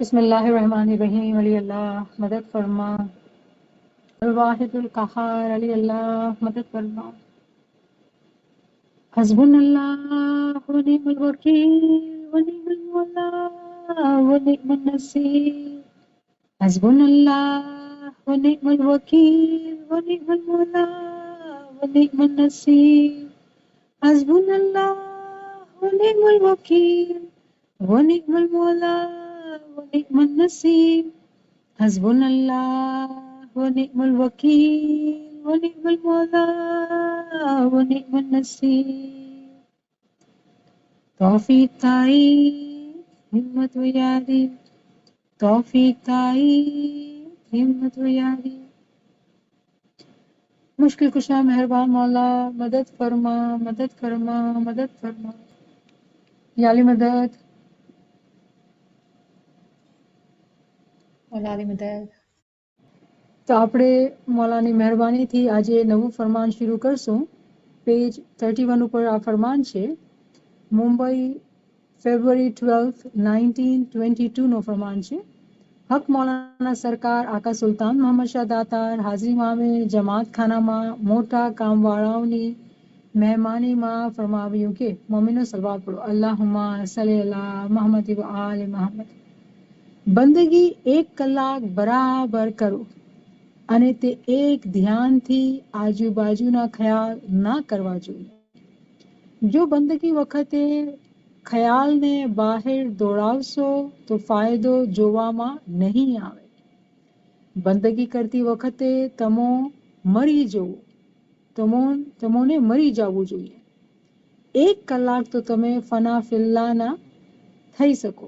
बिस्मिल्लाहिर्रहमानिर्रहीम। अली अल्लाह मदद फरमा। अल वाहिदुल कहार। अली अल्लाह मदद फरमा। हस्बुनल्लाह व निअमल वकील व निअमल मौला व निअमन नसीर। हस्बुनल्लाह व निअमल वकील व निअमल मौला व निअमन नसीर। हस्बुनल्लाह व निअमल वकील व निअमल मौला व निअमन नसीर। हस्बुनल्लाह व निअमल वकील व निअमल मौला व निअमन नसीर। तौफीक ताई हिम्मत व यारी, तौफीक ताई हिम्मत व यारी। मुश्किल कुशा मेहरबान मौला मदद फरमा, मदद फरमा, मदद फरमा। याली मदद, याली मदद। તો આપણે મૌલાની મહેરબાનીથી આજે નવું ફરમાન શરૂ કરશું. પેજ 31 ઉપર આ ફરમાન છે. મુંબઈ ફેબ્રુઆરી 12 1922 નો ફરમાન છે. હક મૌલાના સરકાર આકા સુલતાન મોહમ્મદ શાહ દાતાર હાજરીમાં જમાત ખાનામાં મોટા કામવાળાઓની મહેમાનીમાં ફરમાવ્યું કે મોમિનો સલવાત પઢો. અલ્લાહુમ્મા સલ્લી અલા મુહમ્મદ વ આલે મુહમ્મદ. બંદગી 1 કલાક બરાબર કરો અને તે એક ધ્યાનથી આજુબાજુના ખ્યાલ ના કરવા જોઈએ. જો બંદગી વખતે ખ્યાલને બહાર દોડાવશો તો ફાયદો જોવામાં નહીં આવે. બંદગી કરતી વખતે તમો મરી જવું, તમોને મરી જવું જોઈએ. 1 કલાક તો તમે ફના ફિલ્લાના થઈ શકો.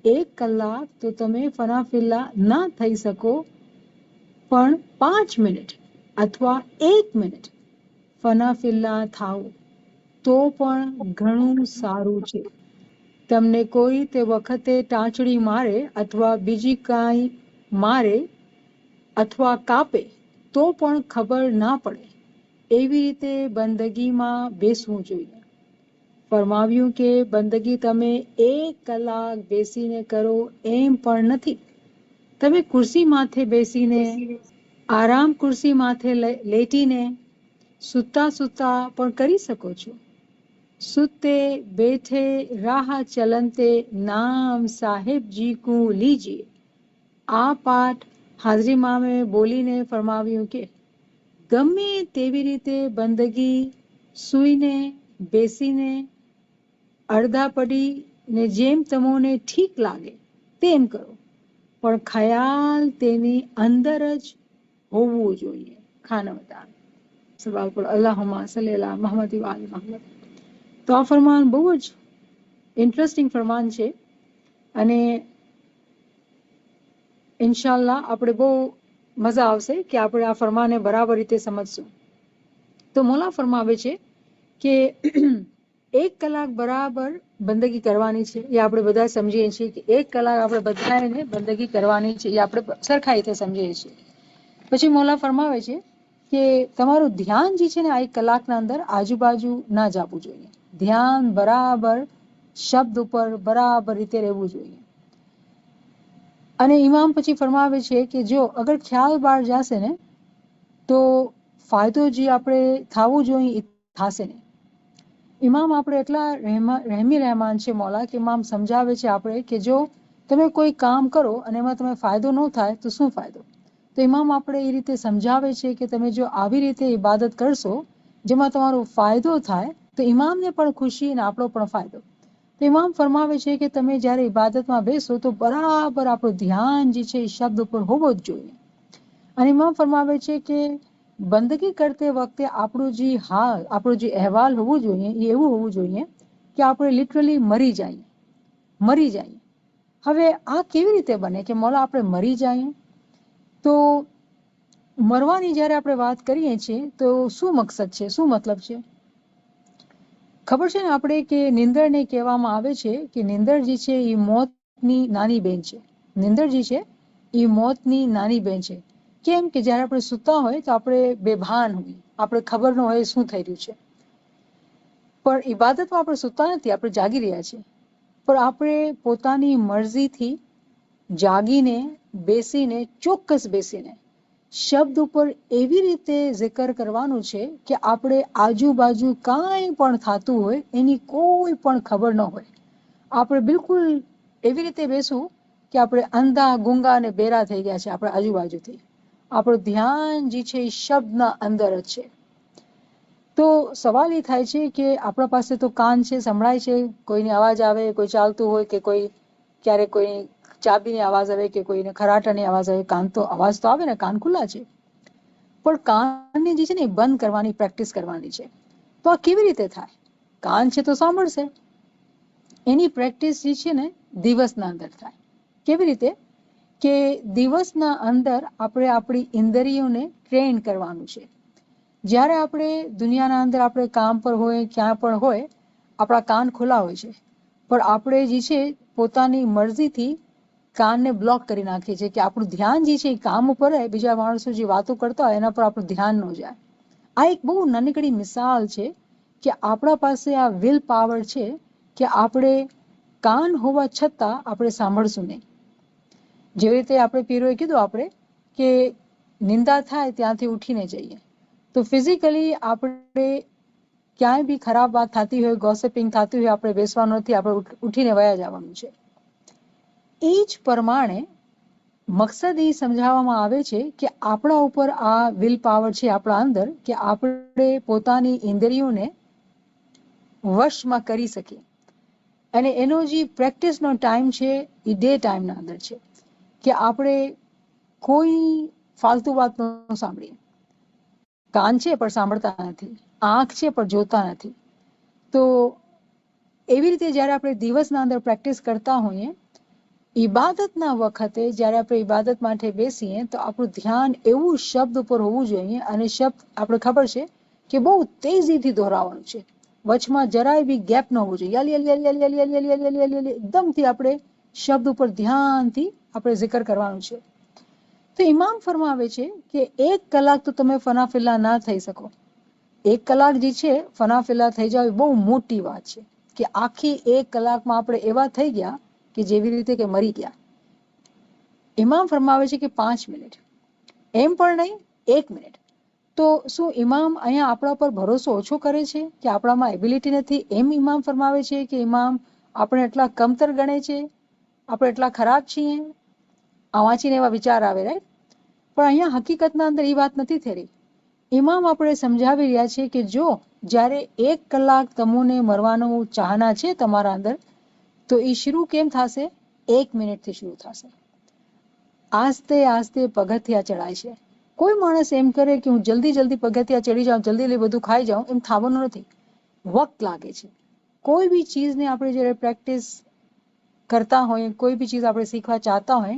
1 કલાક તો તમે ફના ફિલ્લા ના થઈ શકો, પણ 5 મિનિટ અથવા 1 મિનિટ ફના ફિલ્લા થાઓ તો પણ ઘણું સારું છે. તમને કોઈ તે વખતે ટાંચડી મારે અથવા બીજી કાંઈ મારે અથવા કાપે તો પણ ખબર ના પડે. એવી રીતે બંદગીમાં બેસવું જોઈએ. ફરમાવ્યું કે બંદગી તમે 1 કલાક બેસીને કરો એમ પણ નથી. તમે ખુરશી માથે બેસીને, આરામ ખુરશી માથે લેટીને, સૂતા સૂતા પણ કરી શકો છો. સુતે બેઠે રાહ ચલંતે નામ સાહેબ જી કો લીજીએ. આ પાઠ હાજરીમાં બોલીને ફરમાવ્યું કે ગમે તેવી રીતે બંદગી સૂઈને, બેસીને, અડધા પડીને જેમ તમોને ઠીક લાગે તેમ કરો, પણ ખ્યાલ તેની અંદર જ હોવું જોઈએ. ખાનવદાર સવાલ પર અલ્લાહુમ્મા સલ્લી અલા મુહમ્મદ વ આલે મુહમ્મદ. તો આ ફરમાન બહુ જ ઇન્ટરેસ્ટિંગ ફરમાન છે અને ઇન્શાલ્લાહ આપણે બહુ મજા આવશે કે આપણે આ ફરમાને બરાબર રીતે સમજશું. તો મૌલા ફરમાવે છે કે 1 કલાક બરાબર બંદગી કરવાની છે. એ આપણે બધા સમજીએ છીએ કે 1 કલાક આપણે બધાને બંદગી કરવાની છે. એ આપણે સરખા રીતે સમજીએ છીએ. પછી મૌલા ફરમાવે છે કે તમારું ધ્યાન જે છે ને આ 1 કલાકના અંદર આજુબાજુ ના જવું જોઈએ. ધ્યાન બરાબર શબ્દ ઉપર બરાબર રીતે રહેવું જોઈએ. અને ઇમામ પછી ફરમાવે છે કે જો અગર ખ્યાલ બહાર જશે ને તો ફાયદો જે આપણે થવું જોઈએ એ થશે નહીં. ઇમામ આપણે એટલા રહેમી રહેમાન છે મૌલા કે ઇમામ સમજાવે છે આપણે કે જો તમે કોઈ કામ કરો અને એમાં તમે ફાયદો ન થાય તો શું ફાયદો. તો ઇમામ આપણે એ રીતે સમજાવે છે કે તમે જો આવી રીતે ઇબાદત કરશો જેમાં તમારો ફાયદો થાય તો ઇમામને પણ ખુશી અને આપણો પણ ફાયદો. તો ઇમામ ફરમાવે છે કે તમે જ્યારે ઇબાદતમાં બેસો તો બરાબર આપણું ધ્યાન જે છે એ શબ્દ ઉપર હોવો જ જોઈએ. અને ઇમામ ફરમાવે છે કે બંદગી કરતે વખતે આપણું જે હાલ, આપણું જે અહેવાલ હોવું જોઈએ એ એવું હોવું જોઈએ કે આપણે લિટરલી મરી જઈએ. હવે આ કેવી રીતે બને કે મૌલા આપણે મરી જઈએ? તો મરવાની જ્યારે આપણે વાત કરીએ છીએ તો શું મકસદ છે, શું મતલબ છે? ખબર છે ને આપણે કે નિંદરને કહેવામાં આવે છે કે નિંદર જે છે એ મોતની નાની બેન છે. નિંદર જે છે એ મોતની નાની બેન છે. કેમ કે જ્યારે આપણે સૂતા હોય તો આપણે બેભાન હોઈએ, આપણે ખબર ન હોય શું થઈ રહ્યું છે. પણ ઇબાદતમાં આપણે સૂતા નથી, આપણે જાગી રહ્યા છીએ. પણ આપણે પોતાની મરજીથી જાગીને બેસીને ચોક્કસ બેસીને શબ્દ ઉપર એવી રીતે જિકર કરવાનું છે કે આપણે આજુબાજુ કાંઈ પણ થતું હોય એની કોઈ પણ ખબર ન હોય. આપણે બિલકુલ એવી રીતે બેસવું કે આપણે અંધા ગુંગા અને બેરા થઈ ગયા છે આપણે આજુબાજુથી. આપણું ધ્યાન જે છે એ શબ્દના અંદર જ છે. તો સવાલ એ થાય છે કે આપણા પાસે તો કાન છે, સંભળાય છે, કોઈની અવાજ આવે, કોઈ ચાલતું હોય કે કોઈ ક્યારેક કોઈ ચાબીની અવાજ આવે કે કોઈને ખરાટાની અવાજ આવે, કાન તો અવાજ તો આવે ને, કાન ખુલ્લા છે. પણ કાનને જે છે ને બંધ કરવાની પ્રેક્ટિસ કરવાની છે. તો આ કેવી રીતે થાય? કાન છે તો સાંભળશે. એની પ્રેક્ટિસ જે છે ને દિવસના અંદર થાય. કેવી રીતે? કે દિવસના અંદર આપણે આપણી ઇન્દ્રિયોને ટ્રેન કરવાનું છે. જ્યારે આપણે દુનિયાના અંદર આપણે કામ પર હોય, ક્યાં પણ હોય, આપણા કાન ખુલ્લા હોય છે. પણ આપણે જે છે પોતાની મરજીથી કાનને બ્લોક કરી નાખીએ છીએ કે આપણું ધ્યાન જે છે એ કામ ઉપર હોય, બીજા માણસો જે વાતો કરતા હોય એના પર આપણું ધ્યાન ન જાય. આ એક બહુ નાનકડી મિસાલ છે કે આપણા પાસે આ વિલ પાવર છે કે આપણે કાન હોવા છતાં આપણે સાંભળશું નહીં. જેવી રીતે આપણે પીરોએ કીધું આપણે કે નિંદા થાય ત્યાંથી ઉઠીને જઈએ. તો ફિઝિકલી આપણે ક્યાંય બી ખરાબ વાત થતી હોય, ગોસિપિંગ થતી હોય, આપણે બેસવાનું નથી, આપણે ઉઠીને વયા જવાનું છે. એ જ પ્રમાણે મકસદ એ સમજાવવામાં આવે છે કે આપણા ઉપર આ વિલ પાવર છે આપણા અંદર કે આપણે પોતાની ઇન્દ્રિયોને વશમાં કરી શકીએ. અને એનો જે પ્રેક્ટિસનો ટાઈમ છે એ ડે ટાઈમના અંદર છે કે આપણે કોઈ ફાલતુ વાત ન સાંભળીએ. કાન છે પણ સાંભળતા નથી, આંખ છે પણ જોતા નથી. તો એવી રીતે જ્યારે આપણે દિવસના અંદર પ્રેક્ટિસ કરતા હોઈએ, ઇબાદતના વખતે જ્યારે આપણે ઇબાદત માટે બેસીએ તો આપણું ધ્યાન એવું શબ્દ ઉપર હોવું જોઈએ. અને શબ્દ આપણે ખબર છે કે બહુ તેજીથી દોહરાવવાનું છે. વચમાં જરાય બી ગેપ ન હોવું જોઈએ. એકદમથી આપણે શબ્દ ઉપર ધ્યાનથી આપણે જિકર કરવાનું છે. તો ઇમામ ફરમાવે છે કે 1 કલાક તો તમે ફનાફિલ્લા ના થઈ શકો. 1 કલાક જે છે ફનાફિલ્લા થઈ જાવ એ બહુ મોટી વાત છે કે આખી 1 કલાકમાં આપણે એવા થઈ ગયા કે જેવી રીતે કે મરી ગયા. ઇમામ ફરમાવે છે કે 5 મિનિટ, એમ પણ નહીં 1 મિનિટ. તો શું ઇમામ અહીંયા આપણા પર ભરોસો ઓછો કરે છે કે આપણામાં એબિલિટી નથી? એમ ઇમામ ફરમાવે છે કે ઇમામ આપણે એટલા કમતર ગણે છે, આપણે એટલા ખરાબ છીએ? આ વાંચીને એવા વિચાર આવે, રાઈટ? પણ અહીંયા હકીકતના અંદર એ વાત નથી થઈ રહી. ઇમામ આપણે સમજાવી રહ્યા છે કે જો જ્યારે 1 કલાક તમને મરવાનું ચાહના છે તમારા અંદર, તો એ શરૂ કેમ થશે? 1 મિનિટથી શરૂ થશે. આસ્તે આસ્તે પગથિયા ચડાય છે. કોઈ માણસ એમ કરે કે હું જલ્દી પગથિયા ચડી જાઉં, જલ્દી બધું ખાઈ જાઉં, એમ થવાનું નથી. વક્ત લાગે છે. કોઈ બી ચીજને આપણે જ્યારે પ્રેક્ટિસ કરતા હોય, કોઈ બી ચીજ આપણે શીખવા ચાહતા હોય,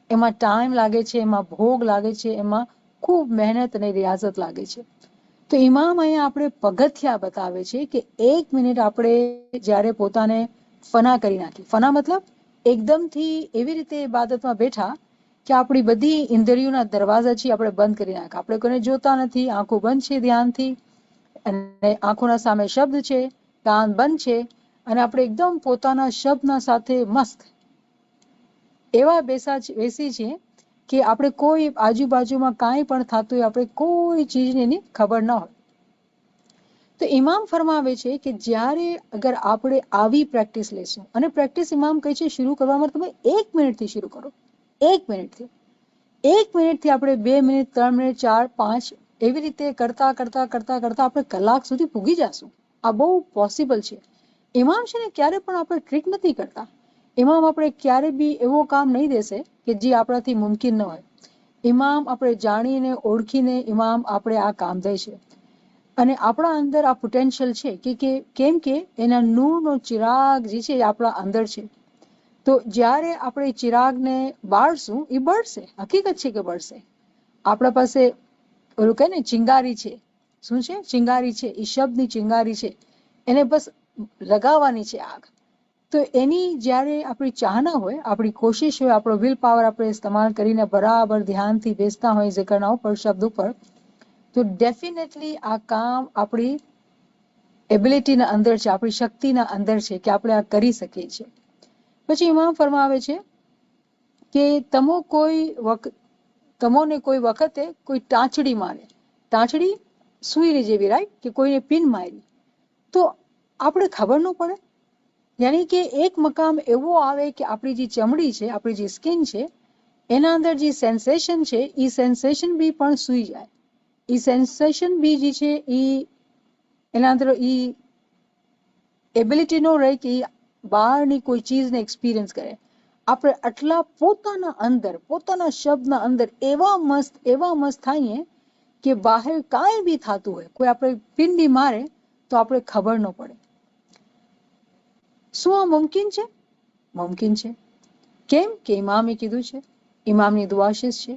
એમાં ટાઈમ લાગે છે, એમાં ભોગ લાગે છે, એમાં ખૂબ મહેનત અને રિયાઝત લાગે છે. તો ઇમામ અહીંયા આપણે પગથિયા બતાવે છે કે 1 મિનિટ આપણે જ્યારે પોતાને ફના કરી નાખી. ફના મતલબ એકદમથી એવી રીતે ઇબાદતમાં બેઠા કે આપણી બધી ઇન્દ્રિયોના દરવાજા છે આપણે બંધ કરી નાખ્યા. આપણે કોઈને જોતા નથી, આંખો બંધ છે ધ્યાનથી, અને આંખોના સામે શબ્દ છે, કાન બંધ છે, અને આપણે એકદમ પોતાના શબ્દના સાથે મસ્ત એવા બેસી છીએ કે આપણે કોઈ આજુબાજુમાં કાંઈ પણ થતું હોય, આપણે કોઈ ચીજની એની ખબર ન હોય. તો ઇમામ ફરમાવે છે કે જ્યારે અગર આપણે આવી પ્રેક્ટિસ લેશું, અને પ્રેક્ટિસ ઇમામ કહે છે શરૂ કરવામાં તમે 1 મિનિટથી શરૂ કરો. 1 મિનિટથી 1 મિનિટથી આપણે 2 મિનિટ, 3 મિનિટ, 4, 5 એવી રીતે કરતા આપણે કલાક સુધી પૂગી જશું. આ બહુ પોસિબલ છે. ઇમામ છે ને ક્યારે પણ આપણે ટ્રીક નથી કરતા. ઇમામ આપણે ક્યારે બી એવો કામ નહીં દેશે કે જે આપણાથી મુમકિન ન હોય. ઇમામ આપણે જાણીને ઓળખીને ઇમામ આપણે આ કામ દે છે. અને આપણા અંદર આ પોટેન્શિયલ છે કે કેમ કે એના નૂરનો ચિરાગ જે છે એ આપણા અંદર છે. તો જ્યારે આપણે ચિરાગને બાળશું, એ બળશે. હકીકત છે કે બળશે. આપણા પાસે ઓલું કહે ને ચિંગારી છે. શું છે? ચિંગારી છે. એ શબ્દની ચિંગારી છે. એને બસ લગાવવાની છે આગ. તો એની જ્યારે આપણી ચાહના હોય, આપણી કોશિશ હોય, આપણો વિલ પાવર આપણે ઇસ્તેમાલ કરીને બરાબર ધ્યાનથી બેસતા હોય ઝિકરના ઉપર, શબ્દ ઉપર, તો ડેફિનેટલી આ કામ આપણી એબિલિટીના અંદર છે, આપણી શક્તિના અંદર છે કે આપણે આ કરી શકીએ છીએ. પછી ઇમામ ફરમાવે છે કે તમોને કોઈ વખતે કોઈ ટાંચડી મારે, ટાંચડી સુઈ જેવી, રાઈટ, કે કોઈને પિન મારી તો આપણે ખબર ન પડે. યાની કે એક મકામ એવો આવે કે આપણી જે ચમડી છે, આપણી જે સ્કિન છે, એના અંદર જે સેન્સેશન છે એ સેન્સેશન બી પણ સુઈ જાય. એ સેન્સેશન બી જે છે એ એના અંદર એ એબિલિટી નો રહે કે બહારની કોઈ ચીજને એક્સપિરિયન્સ કરે. આપણે આટલા પોતાના શબ્દના અંદર એવા મસ્ત થઈએ કે બહાર કાંઈ બી થતું હોય, કોઈ આપણે પિંડી મારે તો આપણે ખબર ન પડે. શું આ મુમકિન છે? મુમકિન છે. કેમ કે ઇમામે કીધું છે, ઇમામની દુઆશીસ છે.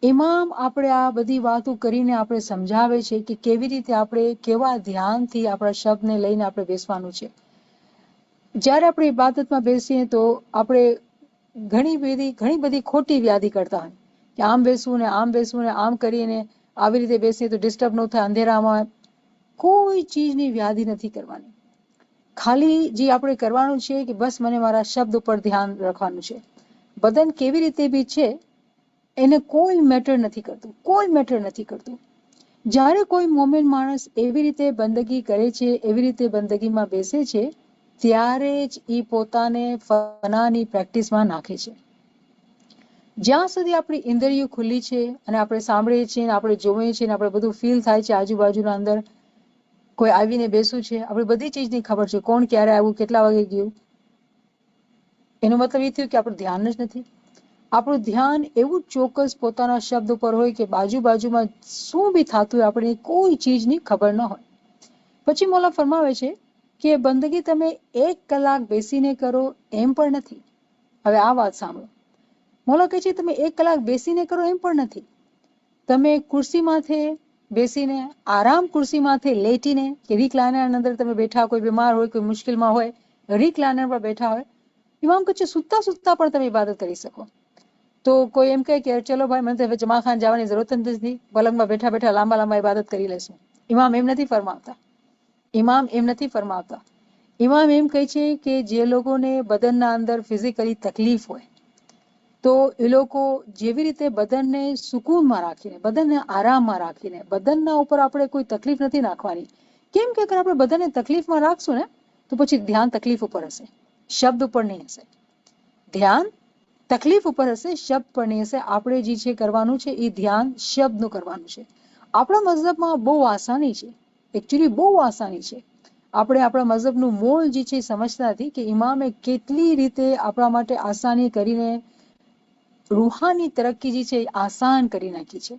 ઇમામ આપણે આ બધી વાતો કરીને આપણે સમજાવે છે કે કેવી રીતે આપણે કેવા ધ્યાનથી આપણા શબ્દને લઈને આપણે બેસવાનું છે. જ્યારે આપણે ઇબાદતમાં બેસીએ તો આપણે ઘણી બધી ખોટી વ્યાધિ કરતા હોય કે આમ બેસવું ને આમ કરીને આવી રીતે બેસીએ તો ડિસ્ટર્બ ન થાય અંધેરામાં. કોઈ ચીજની વ્યાધિ નથી કરવાની. ખાલી જે આપણે કરવાનું છે કે બસ મને મારા શબ્દ ઉપર ધ્યાન રાખવાનું છે. બદન કેવી રીતે બી છે એને કોઈ મેટર નથી કરતું. જ્યારે કોઈ મોમેન માણસ એવી રીતે બંદગી કરે છે, એવી રીતે બંદગીમાં બેસે છે, ત્યારે જ એ પોતાને ફનાની પ્રેક્ટિસમાં નાખે છે. જ્યાં સુધી આપણી ઇન્દ્રિયો ખુલ્લી છે અને આપણે સાંભળીએ છીએ, આપણે જોઈએ છીએ, આપણે બધું ફીલ થાય છે આજુબાજુના અંદર, કોઈ આવીને બેસું છે, આપણે બધી ચીજની ખબર છે, કોણ ક્યારે આવ્યું, કેટલા વાગે ગયું, એનો મતલબ એ થયું કે આપણું ધ્યાન જ નથી. આપણું ધ્યાન એવું ચોક્કસ પોતાના શબ્દ ઉપર હોય કે બાજુમાં શું બી થતું હોય આપણે કોઈ ચીજની ખબર ન હોય. પછી મોલા ફરમાવે છે કે બંદગી તમે 1 કલાક બેસીને કરો એમ પણ નથી. હવે આ વાત સાંભળો. મોલા કહે છે તમે 1 કલાક બેસીને કરો એમ પણ નથી. તમે ખુરશીમાંથી બેસીને, આરામ ખુરશીમાંથી લેટીને કે રિકલાઇનર અંદર તમે બેઠા, કોઈ બીમાર હોય, કોઈ મુશ્કેલમાં હોય, રિકલાઇનર પર બેઠા હોય, ઇમામ કહે છે સૂતા પણ તમે ઇબાદત કરી શકો. તો કોઈ એમ કહે કે ચલો ભાઈ મને તો હવે જમાખાન જવાની જરૂરત જ નથી, પલંગમાં બેઠા લાંબા ઇબાદત કરી લેશું. ઇમામ એમ નથી ફરમાવતા. ઇમામ એમ કહે છે કે જે લોકોને બદનના અંદર ફિઝિકલી તકલીફ હોય તો એ લોકો જેવી રીતે બદનને સુકૂનમાં રાખીને, બદનને આરામમાં રાખીને, બદનના ઉપર આપણે કોઈ તકલીફ નથી નાખવાની. કેમ કે અગર આપણે બદનને તકલીફમાં રાખશું ને તો પછી ધ્યાન તકલીફ ઉપર હશે, શબ્દ ઉપર નહીં હશે. ધ્યાન તકલીફ ઉપર હશે, શબ્દ પર નહીં હશે. આપણે જે છે કરવાનું છે એ ધ્યાન શબ્દનું કરવાનું છે. આપણા મઝહબમાં બહુ આસાની છે, એકચ્યુઅલી બહુ આસાની છે. આપણે આપણા મઝહબનું મૂળ જે છે સમજતા નથી કે ઇમામે કેટલી રીતે આપણા માટે આસાની કરીને રૂહાની તરક્કી જે છે આસાન કરી નાખી છે.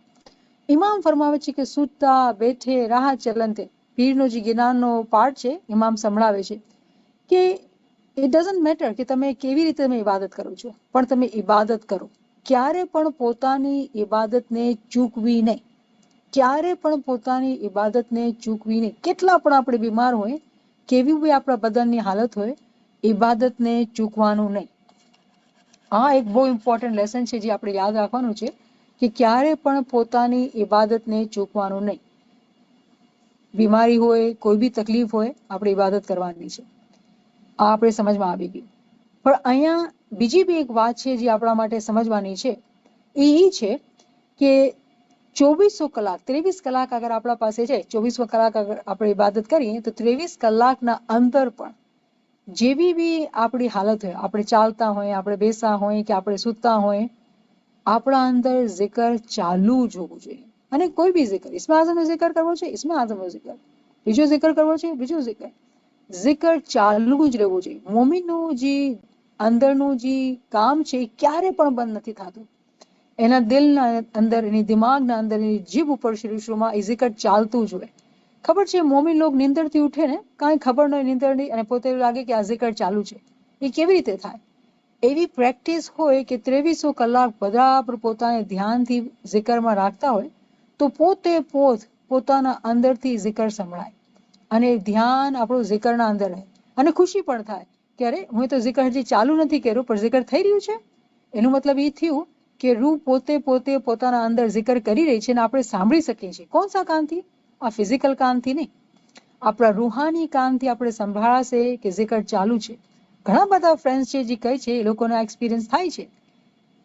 ઇમામ ફરમાવે છે કે સૂતા, બેઠે, રાહ ચલંતે, પીરનો જે જ્ઞાનનો પાઠ છે ઇમામ સંભળાવે છે કે ઇટ ડઝન્ટ મેટર કે તમે કેવી રીતે તમે ઇબાદત કરો છો, પણ તમે ઇબાદત કરો. ક્યારે પણ પોતાની ઇબાદતને ચૂકવી નહીં. કેટલા પણ આપણે બીમાર હોય, કેવી બી આપણા બદનની હાલત હોય, ઇબાદતને ચૂકવાનું નહીં. આ એક બહુ ઇમ્પોર્ટન્ટ લેસન છે જે આપણે યાદ રાખવાનું છે કે ક્યારે પણ પોતાની ઇબાદતને ચૂકવાનું નહીં. બીમારી હોય, કોઈ બી તકલીફ હોય, આપણે ઇબાદત કરવાની છે. આ આપણે સમજમાં આવી ગયું. પણ અહીંયા બીજી બી એક વાત છે જે આપણા માટે સમજવાની છે. એ છે કે 2400 કલાક, 23 કલાક અગર આપણા પાસે છે, 24 કલાક અગર આપણે ઇબાદત કરીએ તો 23 કલાકના અંદર પણ જેવી બી આપણી હાલત હોય, આપણે ચાલતા હોય, આપણે બેસા હોય કે આપણે સૂતા હોય, આપણા અંદર zikr ચાલુ જ હોવું જોઈએ. અને કોઈ બી zikr, ઇસ્મે આઝમનો zikr કરવો છે, ઇસ્મે આઝમનો zikr, બીજો zikr કરવો છે, બીજો zikr ચાલુ જ રહેવું જોઈએ. મોમિનનું જે અંદરનું જે કામ છે એ ક્યારે પણ બંધ નથી થતું. એના દિલના અંદર, એની દિમાગના અંદર, એની જીભ ઉપર શરૂમાં એ zikr ચાલતું જ હોય. ખબર છે મોમિન લોક નીંદરથી ઉઠે ને, કાંઈ ખબર ન હોય નીંદરની, અને પોતે એવું લાગે કે આ zikr ચાલુ છે. એ કેવી રીતે થાય? એવી પ્રેક્ટિસ હોય કે 2300 કલાક બરાબર પોતાને ધ્યાનથી zikરમાં રાખતા હોય તો પોતાના અંદરથી zikr સંભળાય અને ધ્યાન આપણું zikરના અંદર રહે. અને ખુશી પણ થાય કે અરે હું તો zikr હજી ચાલુ નથી કર્યું પણ zikr થઈ રહ્યું છે. એનું મતલબ એ થયું કે રૂહ પોતે પોતાના અંદર zikr કરી રહી છે અને આપણે સાંભળી શકીએ છીએ. કોણ સા કાનથી? આ ફિઝિકલ કાનથી નહીં, આપણા રૂહાની કાનથી આપણે સંભળાશે કે zikr ચાલુ છે. ઘણા બધા ફ્રેન્ડ્સ છે જે કહે છે એ લોકોને આ એક્સપિરિયન્સ થાય છે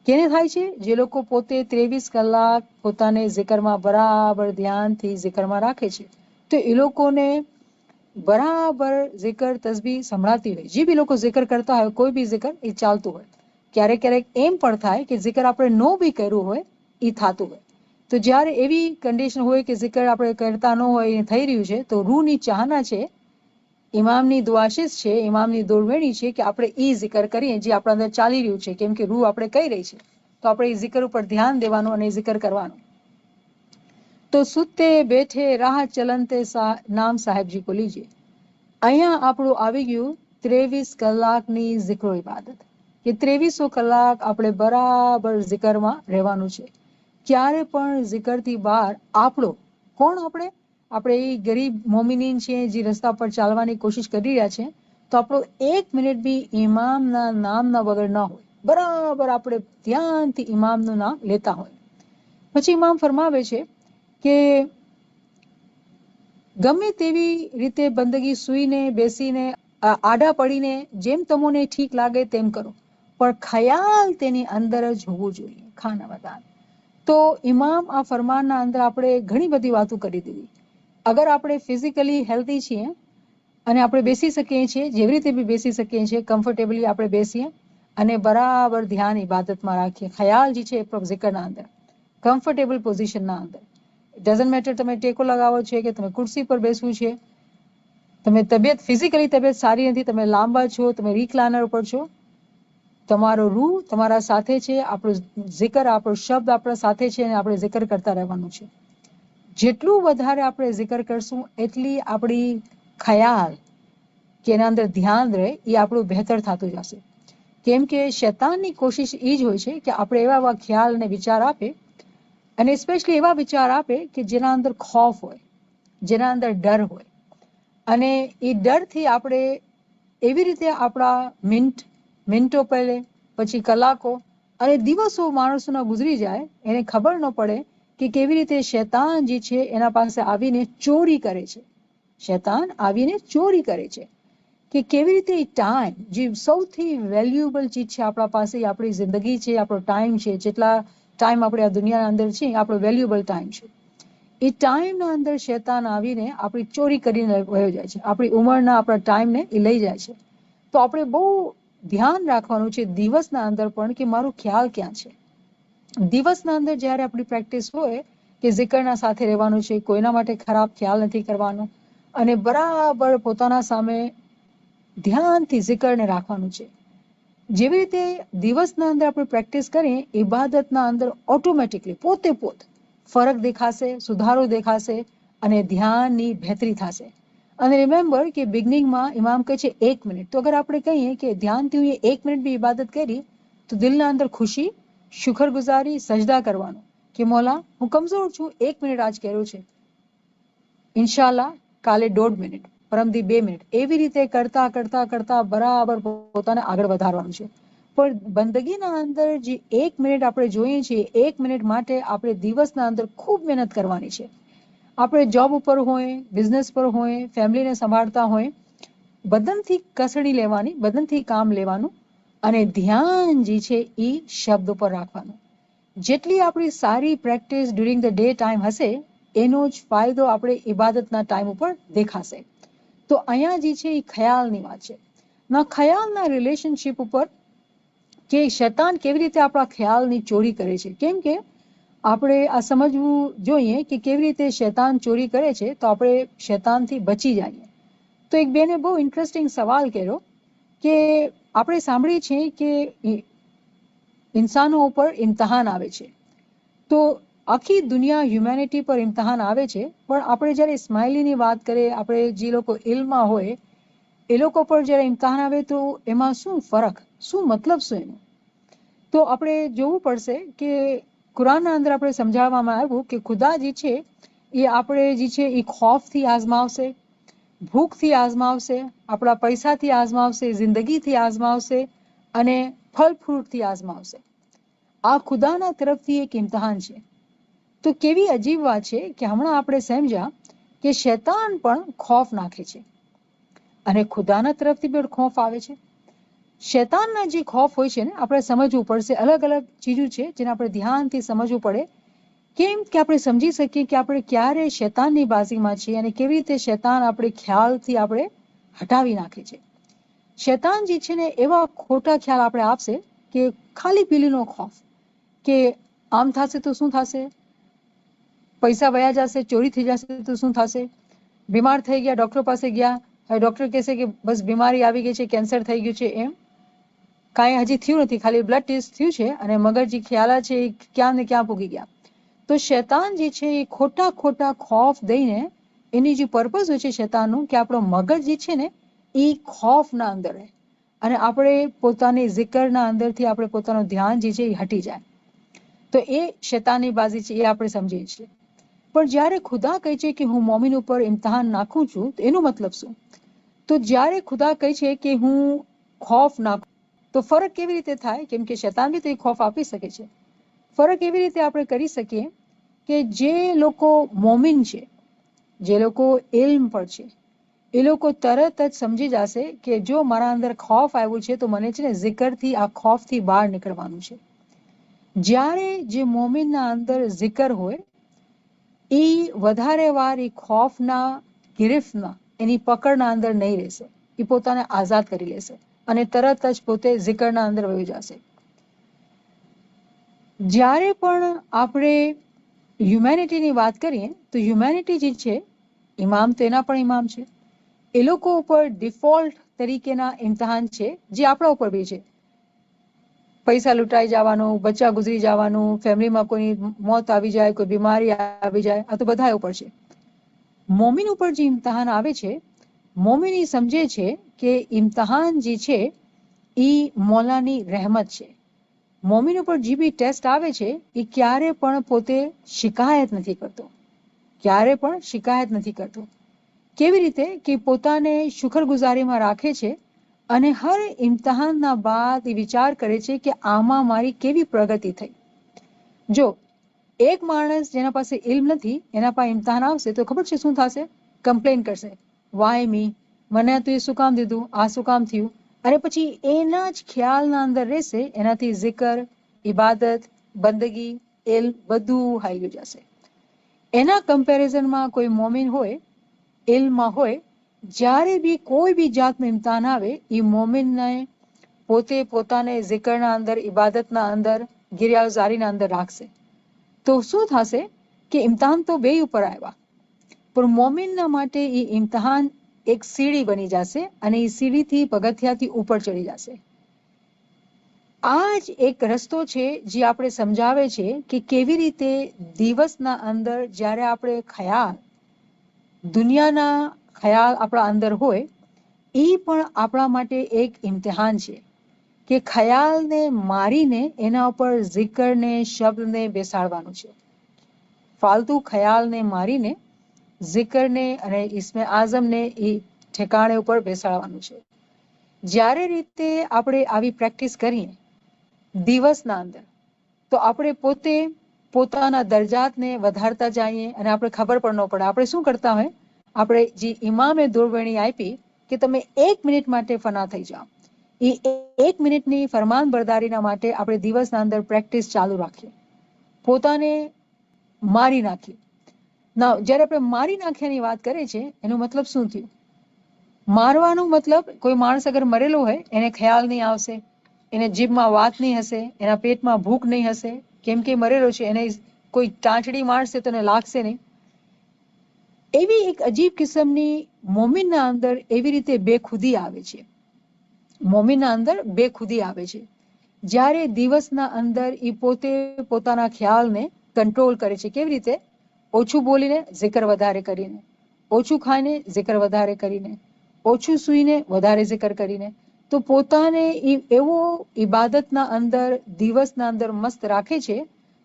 કેને થાય છે? જે લોકો પોતે 23 કલાક પોતાને zikરમાં બરાબર ધ્યાનથી zikરમાં રાખે છે, તો એ લોકોને બરાબર zikર તસબીહ સંભળાતી હોય. જે બી લોકો zikર કરતા હોય, કોઈ બી zikર એ ચાલતું હોય. ક્યારેક ક્યારેક એમ પણ થાય કે zikર આપણે નો બી કર્યું હોય એ થતું હોય. તો જ્યારે એવી કન્ડિશન હોય કે zikર આપણે કરતા ન હોય એ થઈ રહ્યું છે, તો રૂહની ચાહના છે, ઇમામની દુઆશિશ છે, ઇમામની દોરવેણી છે કે આપણે એ zikર કરીએ જે આપણા અંદર ચાલી રહ્યું છે. કેમ કે રૂહ આપણે કહી રહી છે, તો આપણે એ zikર ઉપર ધ્યાન દેવાનું અને zikર કરવાનું. તો સુતે બેઠે રાહ ચલંતે નામ સાહેબજી કો લીજે. અહીંયા આપણું આવી ગયું 23 કલાકની zikro ઇબાદત, કે 2300 કલાક આપણે બરાબર zikરમાં રહેવાનું છે. ક્યારે પણ zikરથી બહાર આપણો, કોણ આપણે? આપણે એ ગરીબ મોમિનીન છે જે રસ્તા પર ચાલવાની કોશિશ કરી રહ્યા છે, તો આપણો 1 મિનિટ બી ઇમામના નામના વગર ન હોય. બરાબર આપણે ધ્યાનથી ઇમામનું નામ લેતા હોય. પછી ઇમામ ફરમાવે છે કે ગમે તેવી રીતે બંદગી સૂઈને, બેસીને, આડા પડીને, જેમ તમને ઠીક લાગે તેમ કરો, પણ ખ્યાલ તેની અંદર જ હોવો જોઈએ. ખાના વદાન. તો ઇમામ આ ફરમાનના અંદર આપણે ઘણી બધી વાતો કરી દીધી. અગર આપણે ફિઝિકલી હેલ્ધી છીએ અને આપણે બેસી શકીએ છીએ, જેવી રીતે બી બેસી શકીએ છીએ, કમ્ફર્ટેબલી આપણે બેસીએ અને બરાબર ધ્યાન ઇબાદતમાં રાખીએ. ખ્યાલ જે છે એ zikરના અંદર, કમ્ફર્ટેબલ પોઝિશનના અંદર. ડઝન્ટ મેટર તમે ટેકો લગાવો છે કે તમે ખુરશી પર બેસવું છે, તમે ફિઝિકલી તબિયત સારી નથી, તમે લાંબા છો, તમે રિક્લાઇનર ઉપર છો, તમારો રૂહ તમારા સાથે છે, આપણું zikr, આપણો શબ્દ આપણા સાથે છે અને આપણે zikr કરતા રહેવાનું છે. જેટલું વધારે આપણે zikr કરશું એટલી આપણી ખ્યાલ કે એના અંદર ધ્યાન રહે એ આપણું બહેતર થતું જશે. કેમ કે શૈતાનની કોશિશ એ જ હોય છે કે આપણે એવા ખ્યાલ અને વિચાર આપે, અને સ્પેશિયલી એવા વિચાર આપે કે જેના અંદર ખૌફ હોય, જેના અંદર ડર હોય, અને એ ડરથી આપણે એવી રીતે આપણા મિનિટો પહેલે, પછી કલાકો અને દિવસો માણસોના ગુજરી જાય, એને ખબર ન પડે કે કેવી રીતે શૈતાન જે છે એના પાસે આવીને ચોરી કરે છે. શૈતાન આવીને ચોરી કરે છે કે કેવી રીતે એ ટાઈમ, જે સૌથી વેલ્યુએબલ ચીજ છે આપણા પાસે, આપણી જિંદગી છે, આપણો ટાઈમ છે, જેટલા ટાઈમ આપણે આ દુનિયાના અંદર છે, આપણો વેલ્યુએબલ ટાઈમ છે, એ ટાઈમના અંદર શૈતાન આવીને આપણી ચોરી કરીને વયો જાય છે. આપણી ઉંમરના આપણા ટાઈમને એ લઈ જાય છે. તો આપણે બહુ ધ્યાન રાખવાનું છે દિવસના અંદર પણ કે મારો ખ્યાલ ક્યાં છે. દિવસના અંદર જ્યારે આપણી પ્રેક્ટિસ હોય કે zikરના સાથે રહેવાનું છે, કોઈના માટે ખરાબ ખ્યાલ નથી કરવાનો, અને બરાબર પોતાના સામે ધ્યાનથી zikરને રાખવાનું છે. જેવી રીતે દિવસના અંદર આપણે પ્રેક્ટિસ કરીએ, ઇબાદતના અંદર ઓટોમેટિકલી પોતે ફરક દેખાશે, સુધારો દેખાશે અને ધ્યાનની બહેતરી થશે. અને રિમેમ્બર કે બિગનિંગમાં ઇમામ કહે છે 1 મિનિટ. તો અગર આપણે કહીએ કે ધ્યાનથી 1 મિનિટ બી ઇબાદત કરી, તો દિલના અંદર ખુશી, શુક્રગુજારી, સજદા કરવાનું કે મોલા હું કમજોર છું, 1 મિનિટ આજ કર્યું છે, ઇન્શાલ્લાહ કાલે 1.5 મિનિટ, પરમદી 2 મિનિટ, એવી રીતે કરતા કરતા કરતા બરાબર પોતાને આગળ વધારવાનું છે. પણ બંદગીના અંદર જે 1 મિનિટ આપણે જોઈએ છીએ, 1 મિનિટ માટે આપણે દિવસના અંદર ખૂબ મહેનત કરવાની છે. આપણે જોબ ઉપર હોય, બિઝનેસ પર હોય, ફેમિલીને સંભાળતા હોય, બદનથી કસડી લેવાની, બદનથી કામ લેવાનું, અને ધ્યાન જે છે એ શબ્દ ઉપર રાખવાનું. જેટલી આપણી સારી practice during the day time હશે, એનો જ ફાયદો આપણે ઇબાદતના ટાઈમ ઉપર દેખાશે. તો અહીંયા જે છે એ ખ્યાલની વાત છે. ના ખ્યાલના રિલેશનશિપ ઉપર કે શૈતાન કેવી રીતે આપણા ખ્યાલની ચોરી કરે છે. કેમ કે આપણે આ સમજવું જોઈએ કે કેવી રીતે શૈતાન ચોરી કરે છે, તો આપણે શૈતાનથી બચી જઈએ. તો એક બેને બહુ ઇન્ટરેસ્ટિંગ સવાલ કર્યો કે આપણે સાંભળીએ છીએ કે ઇન્સાનો ઉપર ઇમ્તહાન આવે છે, તો આખી દુનિયા હ્યુમેનિટી પર ઇમ્તહાન આવે છે, પણ આપણે જ્યારે સ્માઇલીની વાત કરીએ, આપણે જે લોકો ઇલ્મમાં હોય એ લોકો પર જ્યારે ઇમ્તહાન આવે તો એમાં શું ફરક, શું મતલબ શું એનો? તો આપણે જોવું પડશે કે કુરાનના અંદર આપણે સમજાવવામાં આવ્યું કે ખુદા જે છે એ આપણે જે છે એ ખૌફથી આઝમાવશે, ભૂખથી આઝમાવશે, આપણા પૈસાથી આઝમાવશે, જિંદગીથી આઝમાવશે અને ફળ ફ્રૂટથી આઝમાવશે. આ ખુદાના તરફથી એક ઇમ્તહાન છે. તો કેવી અજીબ વાત છે કે હમણાં આપણે સમજ્યા કે શૈતાન પણ ખૌફ નાખે છે અને ખુદાના તરફથી પણ ખૌફ આવે છે. શૈતાનના જે ખોફ હોય છે ને, આપણે સમજવું પડશે. અલગ અલગ ચીજો છે જેને આપણે ધ્યાનથી સમજવું પડે, કેમ કે આપણે સમજી શકીએ કે આપણે ક્યારે શૈતાનની બાજીમાં છીએ અને કેવી રીતે શૈતાન આપણે ખ્યાલથી આપણે હટાવી નાખે છે. શૈતાન જે છે ને એવા ખોટા ખ્યાલ આપણે આપશે કે ખાલી પેલીનો ખોફ, કે આમ થશે તો શું થશે, પૈસા વયા જશે, ચોરી થઈ જશે તો શું થશે, બીમાર થઈ ગયા, ડોક્ટર પાસે ગયા, હવે ડોક્ટર કહેશે કે બસ બીમારી આવી ગઈ છે, કેન્સર થઈ ગયું છે. એમ કાંઈ હજી થયું નથી, ખાલી બ્લડ ટેસ્ટ થયું છે અને મગજ જે ખ્યાલ છે એ ક્યાં ને ક્યાં પૂગી ગયા. તો શૈતાન જે છે એ ખોટા ખોટા ખોફ દઈને, એની જે પર્પઝ હોય છે શૈતાનનું, કે આપણો મગજ જે છે ને એ ખોફના અંદર રહે અને આપણે પોતાની zikરના અંદરથી આપણે પોતાનું ધ્યાન જે છે એ હટી જાય. તો એ શૈતાનની બાજી છે, એ આપણે સમજીએ છીએ. પણ જ્યારે ખુદા કહે છે કે હું મોમિન ઉપર ઇમ્તિહાન નાખું છું, તો એનો મતલબ શું? તો જ્યારે ખુદા કહે છે કે હું ખોફ નાખું, તો ફરક કેવી રીતે થાય? કેમ કે શૈતાન બી તો એ ખોફ આપી શકે છે. ફરક એવી રીતે આપણે કરી શકીએ કે જે લોકો મોમિન છે, જે લોકો ઇલ્મ પર છે, એ લોકો તરત જ સમજી જશે કે જો મારા અંદર ખોફ આવ્યું છે તો મને છે ને zikરથી આ ખોફથી બહાર નીકળવાનું છે. જ્યારે જે મોમિનના અંદર zikર હોય એ વધારે વાર એ ખોફના ગિરફ્તમાં, એની પકડના અંદર નહીં રહેશે, એ પોતાને આઝાદ કરી લેશે અને તરત જ પોતે zikરના અંદર વહી જશે. જ્યારે પણ આપણે હ્યુમેનિટીની વાત કરીએ તો હ્યુમેનિટી જે છે, ઇમામ તો એના પણ ઇમામ છે, એ લોકો ઉપર ડિફોલ્ટ તરીકેના ઇમ્તિહાન છે જે આપણા ઉપર બી છે. પૈસા લૂંટાઈ જવાનું, બચ્ચા ગુજરી જવાનું, ફેમિલીમાં કોઈ મોત આવી જાય, કોઈ બીમારી આવી જાય, આ તો બધા ઉપર છે. મોમિન ઉપર જે ઇમ્તિહાન આવે છે, મોમિન એ સમજે છે કે ઇમ્તિહાન જે છે એ મોલાની રહેમત છે. મોમિન ઉપર જે બી ટેસ્ટ આવે છે એ ક્યારે પણ પોતે શિકાયત નથી કરતો, ક્યારે પણ શિકાયત નથી કરતો. કેવી રીતે? કે પોતાને શુક્રગુજારીમાં રાખે છે અને હર ઇમ્તિહાનના બાદ એ વિચાર કરે છે કે આમાં મારી કેવી પ્રગતિ થઈ. જો એક માણસ જેના પાસે ઇલ્મ નથી, એના પાસે ઇમ્તિહાન આવશે તો ખબર છે શું થશે? કમ્પ્લેન કરશે, વાય મી, મને તો એ શું કામ દીધું, આ શું કામ થયું, અને પછી એના જ ખ્યાલના અંદર રહેશે, એનાથી zikr, ઇબાદત, બંદગી, ઇલ્મ બધું હાલ્યું જશે. એના કમ્પેરિઝનમાં કોઈ મોમિન હોય, ઇલ્મમાં હોય, જ્યારે બી કોઈ બી જાતનું ઇમ્તિહાન આવે, એ મોમિનને પોતે પોતાને zikરના અંદર, ઇબાદતના અંદર, ગિરિયાઝારીના અંદર રાખશે. તો શું થશે કે ઇમ્તિહાન તો બે ઉપર આવ્યા, પણ મોમિનના માટે એ ઇમ્તિહાન એક સીડી બની જશે અને એ સીડીથી પગથિયાથી ઉપર ચડી જશે. આ જ એક રસ્તો છે જે આપણે સમજાવે છે કે કેવી રીતે દિવસના અંદર જ્યારે આપણે ખ્યાલ, દુનિયાના ખ્યાલ આપણા અંદર હોય, એ પણ આપણા માટે એક ઇમ્તિહાન છે કે ખ્યાલને મારીને એના ઉપર zikરને, શબ્દને બેસાડવાનું છે. ફાલતુ ખ્યાલને મારીને zikરને અને ઇસ્મે આઝમને એ ઠેકાણે ઉપર બેસાડવાનું છે. જ્યારે રીતે આપણે આવી પ્રેક્ટિસ કરીએ દિવસના અંદર, તો આપણે પોતે પોતાના દરજાતને વધારતા જઈએ અને આપણે ખબર પણ ન પડે. આપણે શું કરતા હોય, આપણે જે ઇમામે દોરવેણી આપી કે તમે 1 મિનિટ માટે ફના થઈ જાઓ, એ 1 મિનિટની ફરમાન બરદારીના માટે આપણે દિવસના અંદર પ્રેક્ટિસ ચાલુ રાખીએ, પોતાને મારી નાખીએ. ના, જ્યારે આપણે મારી નાખ્યાની વાત કરીએ છીએ, એનો મતલબ શું થયું? મારવાનો મતલબ, કોઈ માણસ અગર મરેલો હોય, એને ખ્યાલ નહીં આવશે, એને જીભમાં વાત નહીં હશે, એના પેટમાં ભૂખ નહીં હશે, કેમ કે મરેલો છે, એને કોઈ ટાંચડી મારશે તો એને લાગશે નહીં. એવી એક અજીબ કિસ્મની મોમિનના અંદર એવી રીતે બેખુદી આવે છે. મોમિનના અંદર બેખુદી આવે છે જ્યારે દિવસના અંદર એ પોતે પોતાના ખ્યાલને કંટ્રોલ કરે છે. કેવી રીતે? ઓછું બોલીને, zikr વધારે કરીને, ઓછું ખાઈને, zikr વધારે કરીને, ઓછું સૂઈને, વધારે zikr કરીને. તો પોતાને એવો ઇબાદતના અંદર, દિવસના અંદર મસ્ત રાખે છે.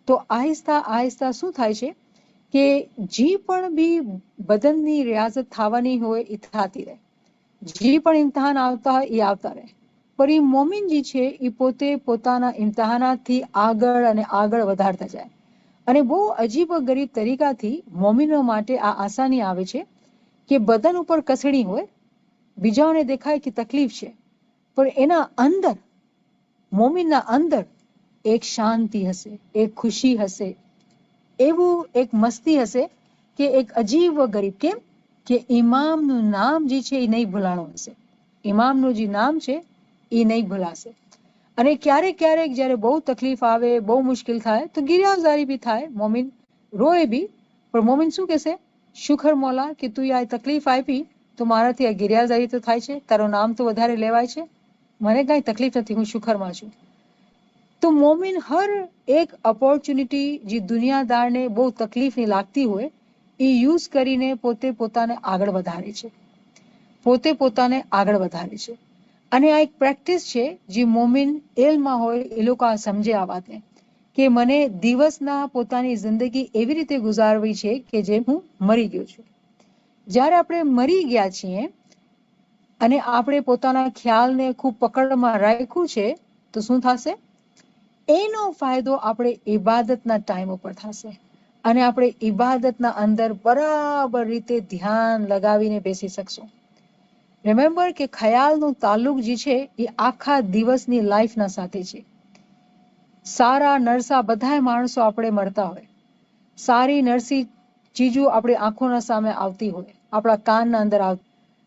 તો આહિસ્તા આહિસ્તા શું થાય છે કે જે પણ બી બદનની રિયાઝત થવાની હોય એ થતી રહે, જે પણ ઇમ્તિહાન આવતા હોય એ આવતા રહે. પણ એ મોમિન જે છે એ પોતે પોતાના ઇમ્તિહાનાથી આગળ અને આગળ વધારતા જાય. અને બહુ અજીબ ગરીબ તરીકાથી મોમિનો માટે આ આસાની આવે છે કે બદન ઉપર કસડી હોય, બીજાઓને દેખાય કે તકલીફ છે, પણ એના અંદર, મોમિનના અંદર એક શાંતિ હશે, એક ખુશી હશે, એવું એક મસ્તી હશે કે એક અજીબ ગરીબ. કેમ કે ઇમામનું નામ જે છે એ નહીં ભૂલાણું હશે. ઇમામનું જે નામ છે એ નહીં ભૂલાશે. અને ક્યારેક ક્યારેક જ્યારે બહુ તકલીફ આવે, બહુ મુશ્કેલ થાય તો ગિરિયાઝારી બી થાય, મોમિન રોય બી, પણ મોમિન શું કહેશે? શુકર મોલા કે તું આ તકલીફ આપી તો મારાથી આ ગિરિયાઝારી તો થાય છે, તારું નામ તો વધારે લેવાય છે, મને કાંઈ તકલીફ નથી, હું શુકરમાં છું. તો મોમિન હર એક ઓપોર્ચ્યુનિટી જે દુનિયાદારને બહુ તકલીફની લાગતી હોય એ યુઝ કરીને પોતે પોતાને આગળ વધારે છે, પોતે પોતાને આગળ વધારે છે. અને આ એક પ્રેક્ટિસ છે જે મોમિન એલમાં હોય એ લોકો આ સમજે આ વાતને, કે મને દિવસના પોતાની જિંદગી એવી રીતે ગુજારવી છે કે જેમ હું મરી ગયો છું. જ્યારે આપણે મરી ગયા છીએ અને આપણે પોતાના ખ્યાલને ખૂબ પકડમાં રાખ્યું છે તો શું થશે? એનો ફાયદો આપણે ઇબાદતના ટાઈમ ઉપર થશે અને આપણે ઇબાદતના અંદર બરાબર રીતે ધ્યાન લગાવીને બેસી શકશું. રિમેમ્બર કે ખ્યાલનું તાલ્લુક જે છે એ આખા દિવસની લાઈફના સાથે છે. સારા નરસા બધાય માણસો આપણે મળતા હોય, સારી નરસી ચીજો આપણી આંખોના સામે આવતી હોય, આપણા કાનના અંદર આવતી.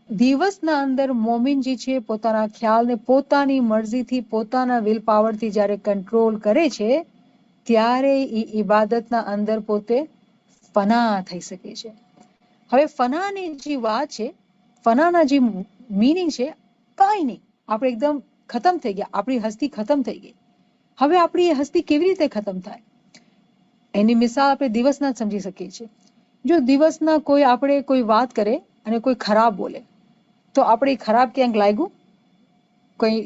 દિવસના અંદર મોમિન જે છે પોતાના ખ્યાલને પોતાની મરજીથી, પોતાના વિલ પાવરથી જ્યારે કંટ્રોલ કરે છે ત્યારે એ ઇબાદતના અંદર પોતે ફના થઈ શકે છે. હવે ફનાની જે વાત છે, ફનાના જે મીનિંગ છે, કાંઈ નહીં, આપણે એકદમ ખતમ થઈ ગયા, આપણી હસ્તી ખતમ થઈ ગઈ. હવે આપણી એ હસ્તી કેવી રીતે ખતમ થાય? એની મિસાલ આપણે દિવસના જ સમજી શકીએ છીએ. જો દિવસના આપણે કોઈ વાત કરે અને કોઈ ખરાબ બોલે તો આપણે ખરાબ ક્યાંક લાગ્યું? કોઈ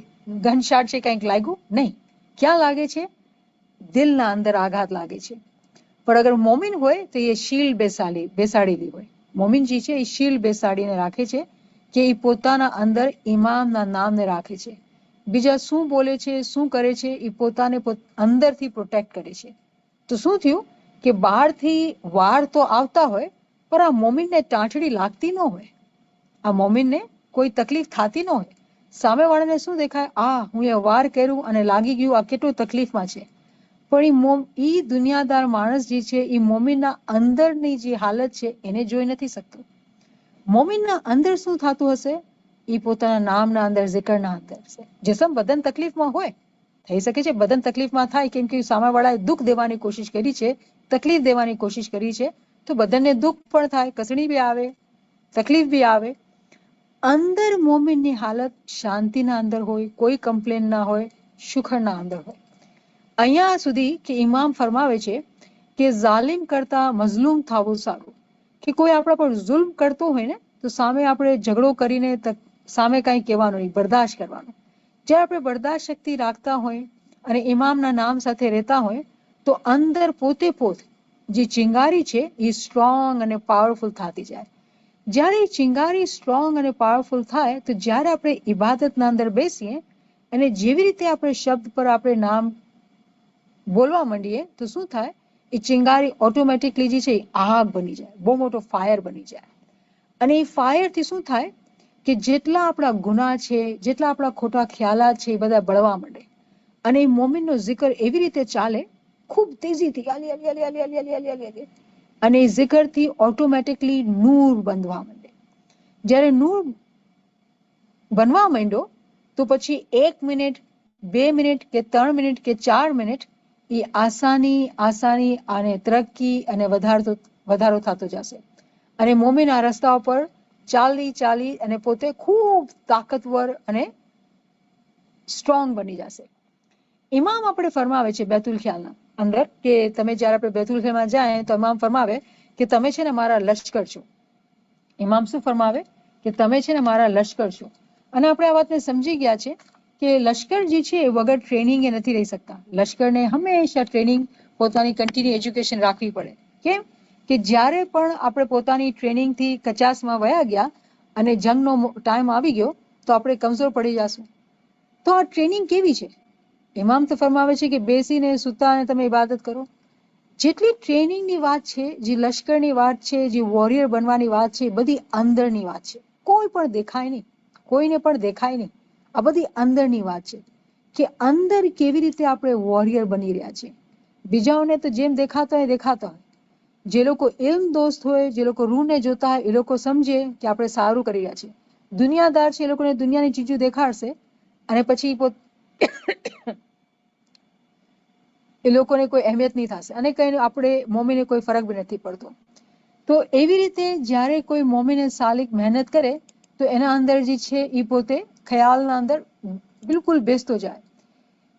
ગનશાટ છે કંઈક લાગ્યું? નહીં. ક્યાં લાગે છે? દિલના અંદર આઘાત લાગે છે. પણ અગર મોમિન હોય તો એ શીલ્ડ બેસાડેલી હોય. મોમિન જે છે એ શીલ્ડ બેસાડીને રાખે છે કે એ પોતાના અંદર ઇમામના નામને રાખે છે. બીજા શું બોલે છે, શું કરે છે, એ પોતાને અંદરથી પ્રોટેક્ટ કરે છે. તો શું થયું કે બહારથી વાર તો આવતા હોય પણ આ મોમિનને ટાંટડી લાગતી ન હોય, આ મોમિનને કોઈ તકલીફ થતી ન હોય. સામેવાળાને શું દેખાય? હું એ વાર કર્યું અને લાગી ગયું, આ કેટલું તકલીફમાં છે. પણ એ દુનિયાદાર માણસ જે છે એ મોમિનના અંદરની જે હાલત છે એને જોઈ નથી શકતો. મોમિનના અંદર શું થતું હશે? એ પોતાના નામના અંદર, zikરના અંદર છે. જિસમ બદન તકલીફમાં હોય, થઈ શકે છે બદન તકલીફમાં થાય કેમ કે સામેવાળાએ દુઃખ દેવાની કોશિશ કરી છે, તકલીફ દેવાની કોશિશ કરી છે, તો બદનને દુઃખ પણ થાય, કસણી બી આવે, તકલીફ બી આવે. અંદર મોમિનની હાલત શાંતિના અંદર હોય, કોઈ કમ્પ્લેન ના હોય, શુકરના અંદર હોય. અહીંયા સુધી કે ઇમામ ફરમાવે છે કે ઝાલિમ કરતા મઝલૂમ થવું સારું. કે કોઈ આપણા પર જુલ્મ કરતો હોય ને તો સામે આપણે ઝઘડો કરીને સામે કાંઈ કહેવાનું નહીં, બરદાશ્ત કરવાનું. જ્યારે આપણે બરદાશ્ત શક્તિ રાખતા હોય અને ઇમામના નામ સાથે રહેતા હોય તો અંદર પોતે જે ચિંગારી છે એ સ્ટ્રોંગ અને પાવરફુલ થતી જાય. જ્યારે એ ચિંગારી સ્ટ્રોંગ અને પાવરફુલ થાય તો જ્યારે આપણે ઇબાદતના અંદર બેસીએ અને જેવી રીતે આપણે શબ્દ પર આપણે નામ બોલવા માંડીએ તો શું થાય? એ ચિંગારી ઓટોમેટિકલી જે છે આગ બની જાય, બહુ મોટો ફાયર બની જાય. અને એ ફાયરથી શું થાય કે જેટલા આપણા ગુનાહ છે, જેટલા આપણા ખોટા ખ્યાલાત છે એ બધા બળવા માંડે. અને એ મોમિનનો zikr એવી રીતે ચાલે, ખૂબ તેજીથી અલી અને એ zikરથી ઓટોમેટિકલી નૂર બનવા માંડે. જ્યારે નૂર બનવા માંડ્યો તો પછી 1 મિનિટ, 2 મિનિટ કે 3 મિનિટ કે 4 મિનિટ એ આસાની અને તરક્કી અને વધારો થતો જશે. અને મોમિન આ રસ્તા ઉપર ચાલી અને પોતે ખૂબ તાકતવર અને સ્ટ્રોંગ બની જશે. ઇમામ આપણે ફરમાવે છે બેતુલ ખ્યાલના અંદર કે તમે જ્યારે આપણે બેતુલ ખ્યાલમાં જાય તો ઇમામ ફરમાવે કે તમે છે ને મારા લશ્કર છો. ઇમામ શું ફરમાવે કે તમે છે ને મારા લશ્કર છો. અને આપણે આ વાતને સમજી ગયા છે કે લશ્કર જે છે એ વગર ટ્રેનિંગ એ નથી રહી શકતા. લશ્કરને હંમેશા ટ્રેનિંગ, પોતાની કન્ટિન્યુ એજ્યુકેશન રાખવી પડે. કેમ કે જ્યારે પણ આપણે પોતાની ટ્રેનિંગથી કચાસમાં વયા ગયા અને જંગનો ટાઈમ આવી ગયો તો આપણે કમજોર પડી જશું. તો આ ટ્રેનિંગ કેવી છે? ઇમામ તો ફરમાવે છે કે બેસીને સૂતા અને તમે ઇબાદત કરો. જેટલી ટ્રેનિંગની વાત છે, જે લશ્કરની વાત છે, જે વોરિયર બનવાની વાત છે, બધી અંદરની વાત છે. કોઈ પણ દેખાય નહીં, કોઈને પણ દેખાય નહીં. આ બધી અંદરની વાત છે કે અંદર કેવી રીતે આપણે વોરિયર બની રહ્યા છે. બીજાઓને તો જેમ દેખાતા હોય દેખાતા હોય, જે લોકો ઇલ્મ દોસ્ત હોય, જે લોકો રૂહને જોતા હોય, એ લોકો સમજે કે આપણે સારું કરી રહ્યા છે. દુનિયાદાર છે, એ લોકોને દુનિયાની ચીજો દેખાડશે અને પછી એ લોકોને કોઈ અહેમિયત નહીં થશે અને કઈ આપણે મોમીને કોઈ ફરક બી નથી પડતો. તો એવી રીતે જ્યારે કોઈ મોમીને સાલિક મહેનત કરે તો એના અંદર જે છે એ પોતે ખ્યાલના અંદર બિલકુલ બેસતો જાય.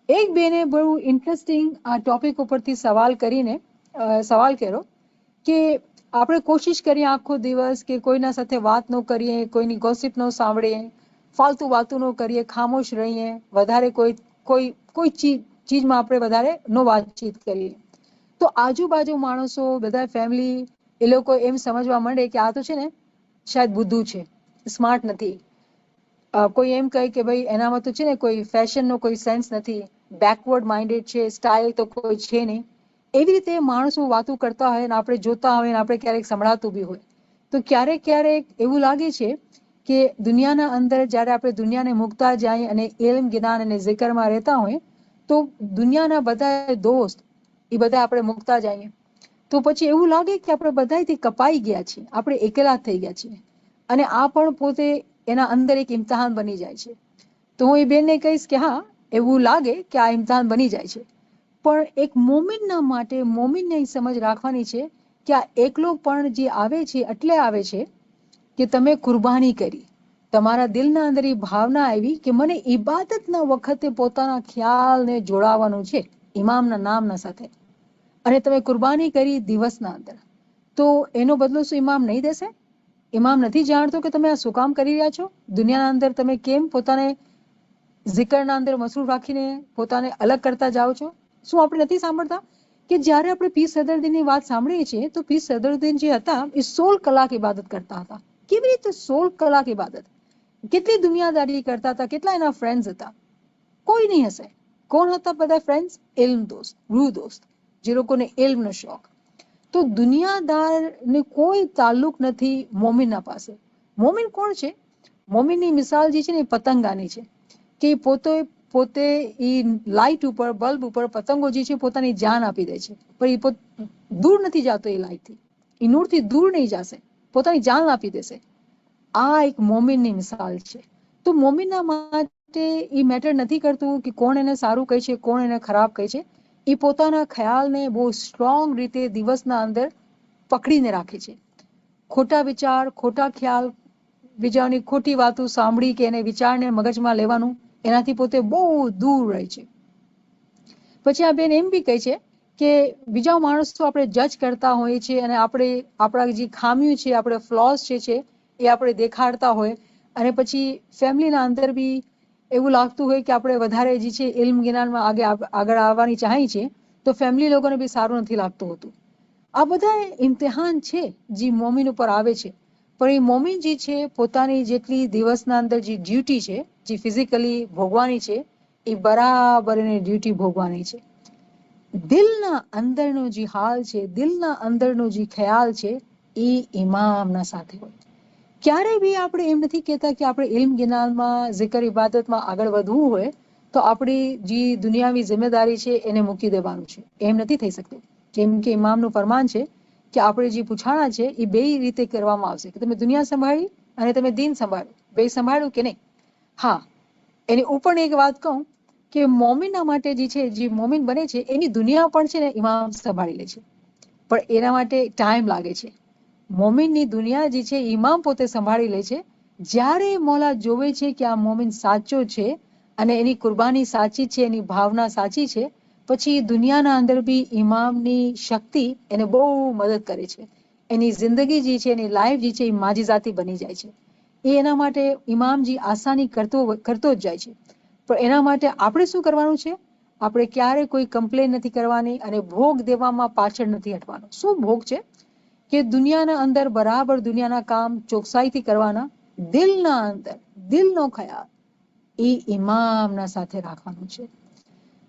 એક બેને બહુ ઇન્ટરેસ્ટિંગ આ ટોપિક ઉપરથી સવાલ કર્યો કે આપણે કોશિશ કરીએ આખો દિવસ કે કોઈના સાથે વાત ન કરીએ, કોઈની ગોસિપ ન સાંભળીએ, ફાલતુ વાતો ન કરીએ, ખામોશ રહીએ, વધારે કોઈ ચીજમાં આપણે વધારે ન વાતચીત કરીએ. તો આજુબાજુ માણસો બધા ફેમિલી એ લોકો એમ સમજવા માંડે કે આ તો છે ને શાયદ બુદ્ધુ છે, સ્માર્ટ નથી. કોઈ એમ કહે કે ભાઈ એનામાં તો છે ને કોઈ ફેશનનો કોઈ સેન્સ નથી, બેકવર્ડ માઇન્ડેડ છે, સ્ટાઇલ તો કોઈ છે નહીં. એવી રીતે માણસો વાતો કરતા હોય ને આપણે જોતા હોય ને આપણે ક્યારેક સંભળાતું બી હોય. તો ક્યારેક એવું લાગે છે કે દુનિયાના અંદર જ્યારે આપણે દુનિયાને મૂકતા જાય અને ઇલ્મ જ્ઞાન અને zikરમાં રહેતા હોય તો દુનિયાના બધા દોસ્ત એ બધા આપણે મૂકતા જઈએ તો પછી એવું લાગે કે આપણે બધાથી કપાઈ ગયા છીએ, આપણે એકલા થઈ ગયા છીએ અને આ પણ પોતે એના અંદર એક ઇમ્તિહાન બની જાય છે. તો હું એ બેનને કહીશ કે હા, એવું લાગે કે આ ઇમ્તિહાન બની જાય છે, પણ એક મોમિનના માટે મોમિનને સમજ રાખવાની છે કે આ એકલો પણ જે આવે છે એટલે આવે છે કે તમે કુરબાની કરી, તમારા દિલના અંદર એ ભાવના આવી કે મને ઇબાદતના વખતે પોતાના ખ્યાલને જોડાવાનું છે ઇમામના નામના સાથે, અને તમે કુરબાની કરી દિવસના અંદર, તો એનો બદલો શું ઇમામ નહીં દેશે? ઇમામ નથી જાણતો કે તમે આ શું કામ કરી રહ્યા છો? દુનિયાના અંદર તમે કેમ પોતાને zikરના અંદર મસરૂફ રાખીને પોતાને અલગ કરતા જાઓ છો? શું આપણે નથી સાંભળતા કે જ્યારે આપણે પીર સદરુદ્દીનની વાત સાંભળીએ છીએ તો પીર સદરુદ્દીન જે હતા એ 16 કલાક ઇબાદત કરતા હતા. કેવી રીતે 16 કલાક ઇબાદત? કેટલી દુનિયાદારી કરતા હતા, કેટલા એના ફ્રેન્ડ્સ હતા? કોઈ નહીં હશે. કોણ હતા બધા ફ્રેન્ડ્સ? ઇલ્મ દોસ્ત, રૂહ દોસ્ત, જે લોકોને ઇલ્મનો શોખ. તો દુનિયાદારને કોઈ તાલ્લુક નથી મોમિનના પાસે. મોમિન કોણ છે? મોમિનની મિસાલ જે છે ને એ પતંગાની છે કે પોતે એ લાઇટ ઉપર, બલ્બ ઉપર પતંગો જે છે પોતાની જાન આપી દે છે, પણ એ દૂર નથી જતો એ લાઇટથી, એ નૂરથી દૂર નહીં જશે, પોતાની જાન આપી દેશે. આ એક મોમિનની મિસાલ છે. તો મોમિનના માટે એ મેટર નથી કરતું કે કોણ એને સારું કહે છે, કોણ એને ખરાબ કહે છે. એ પોતાના ખ્યાલને બહુ સ્ટ્રોંગ રીતે દિવસના અંદર પકડીને રાખે છે. ખોટા વિચાર, ખોટા ખ્યાલ, બીજાની ખોટી વાતો સાંભળી કે એને વિચારને મગજમાં લેવાનું, એનાથી પોતે બહુ દૂર રહે છે. પછી આ બેન એમ બી કહે છે કે બીજા માણસો આપણે જજ કરતા હોઈએ છીએ અને આપણે આપણા જે ખામીઓ છે, આપણે ફ્લોઝ છે એ આપણે દેખાડતા હોય અને પછી ફેમિલીના અંદર બી એવું લાગતું હોય કે આપણે વધારે જે છે ઇલ્મ જ્ઞાનમાં આગળ આવવાની ચાહીએ છીએ તો ફેમિલી લોકોને બી સારું નથી લાગતું હોતું. આ બધા ઇમ્તિહાન છે જે મોમિન ઉપર આવે છે, પણ એ મોમિન જે છે પોતાની જેટલી દિવસના અંદર જે ડ્યુટી છે, જે ફિઝિકલી ભોગવાની છે, એ બરાબર એને ડ્યુટી ભોગવાની છે. દિલના અંદરનો જે હાલ છે, દિલના અંદરનો જે ખ્યાલ છે એ ઇમામના સાથે હોય. ક્યારે બી આપણે એમ નથી કહેતા કે આપણે ઇલ્મ જ્ઞાનમાં, zikr ઇબાદતમાં આગળ વધવું હોય તો આપણી જે દુનિયાવી જિમ્મેદારી છે એને મૂકી દેવાનું છે. એમ નથી થઈ શકતું. કેમ કે ઇમામનું ફરમાન છે કે આપણે જે પૂછાણા છે એ બે રીતે કરવામાં આવશે કે તમે દુનિયા સંભાળી અને તમે દીન સંભાળ્યું, બે સંભાળ્યું કે નહીં? હા, એની ઉપર એક વાત કહું કે મોમિનના માટે જે છે, જે મોમિન બને છે એની દુનિયા પણ છે ને ઇમામ સંભાળી લે છે, પણ એના માટે ટાઈમ લાગે છે. મોમિનની દુનિયા જે છે ઇમામ પોતે સંભાળી લે છે. જ્યારે મોલા જોવે છે કે આ મોમિન સાચો છે અને એની કુરબાની સાચી છે, એની ભાવના સાચી છે, પછી દુનિયાના અંદર બી ઇમામની શક્તિ એને બહુ મદદ કરે છે. એની જિંદગી જે છે, એની લાઈફ જે છે એ માજીઝાતી બની જાય છે. એ એના માટે ઇમામ જે આસાની કરતો જ જાય છે. પણ એના માટે આપણે શું કરવાનું છે? આપણે ક્યારે કોઈ કમ્પ્લેન નથી કરવાની અને ભોગ દેવામાં પાછળ નથી હટવાનું. શું ભોગ છે? કે દુનિયાના અંદર બરાબર દુનિયાના કામ ચોકસાઈથી કરવાના, દિલના અંદર દિલનો ખ્યાલ એ ઇમામના સાથે રાખવાનું છે.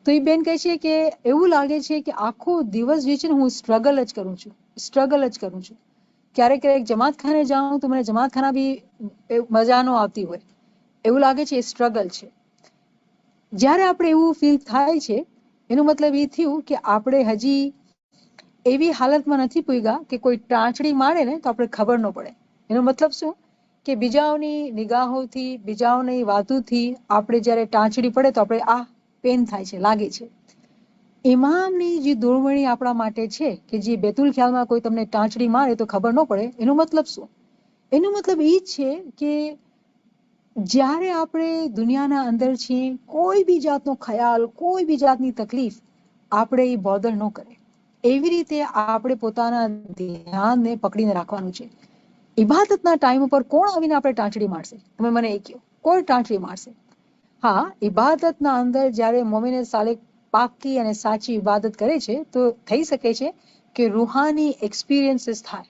તો એ બેન કહે છે કે એવું લાગે છે કે આખો દિવસ જે છે ને હું સ્ટ્રગલ જ કરું છું. ક્યારેક જમાતખાને જાઉં તો મને જમાતખાના બી મજા ન આવતી હોય. એવું લાગે છે એ સ્ટ્રગલ છે. જ્યારે આપણે એવું ફીલ થાય છે એનો મતલબ એ થયું કે આપણે હજી એવી હાલતમાં નથી પૂગ્યા કે કોઈ ટાંચડી મારે ને તો આપણે ખબર ન પડે. એનો મતલબ શું કે બીજાઓની નિગાહોથી, બીજાઓની વાતોથી આપણે જ્યારે ટાંચડી પડે તો આપણે આ પેન થાય છે, લાગે છે. ઇમામની જે દોરવણી આપણા માટે છે કે જે બેતુલ ખ્યાલમાં કોઈ તમને ટાંચડી મારે તો ખબર ન પડે, એનો મતલબ શું? એનો મતલબ એ છે કે જ્યારે આપણે દુનિયાના અંદર છીએ, કોઈ બી જાતનો ખ્યાલ, કોઈ બી જાતની તકલીફ આપણે એ બોધર ન કરે. એવી રીતે આપણે પોતાના ધ્યાનને પકડીને રાખવાનું છે. ઇબાદતના ટાઈમ ઉપર કોણ આવીને આપણે ટાંચડી મારશે? તમે મને એ કહો, કોણ ટાંચડી મારશે? હા, ઇબાદતના અંદર જ્યારે મોમિને સાલે પાકી અને સાચી ઇબાદત કરે છે તો થઈ શકે છે કે રૂહાની એક્સપિરિયન્સીસ થાય.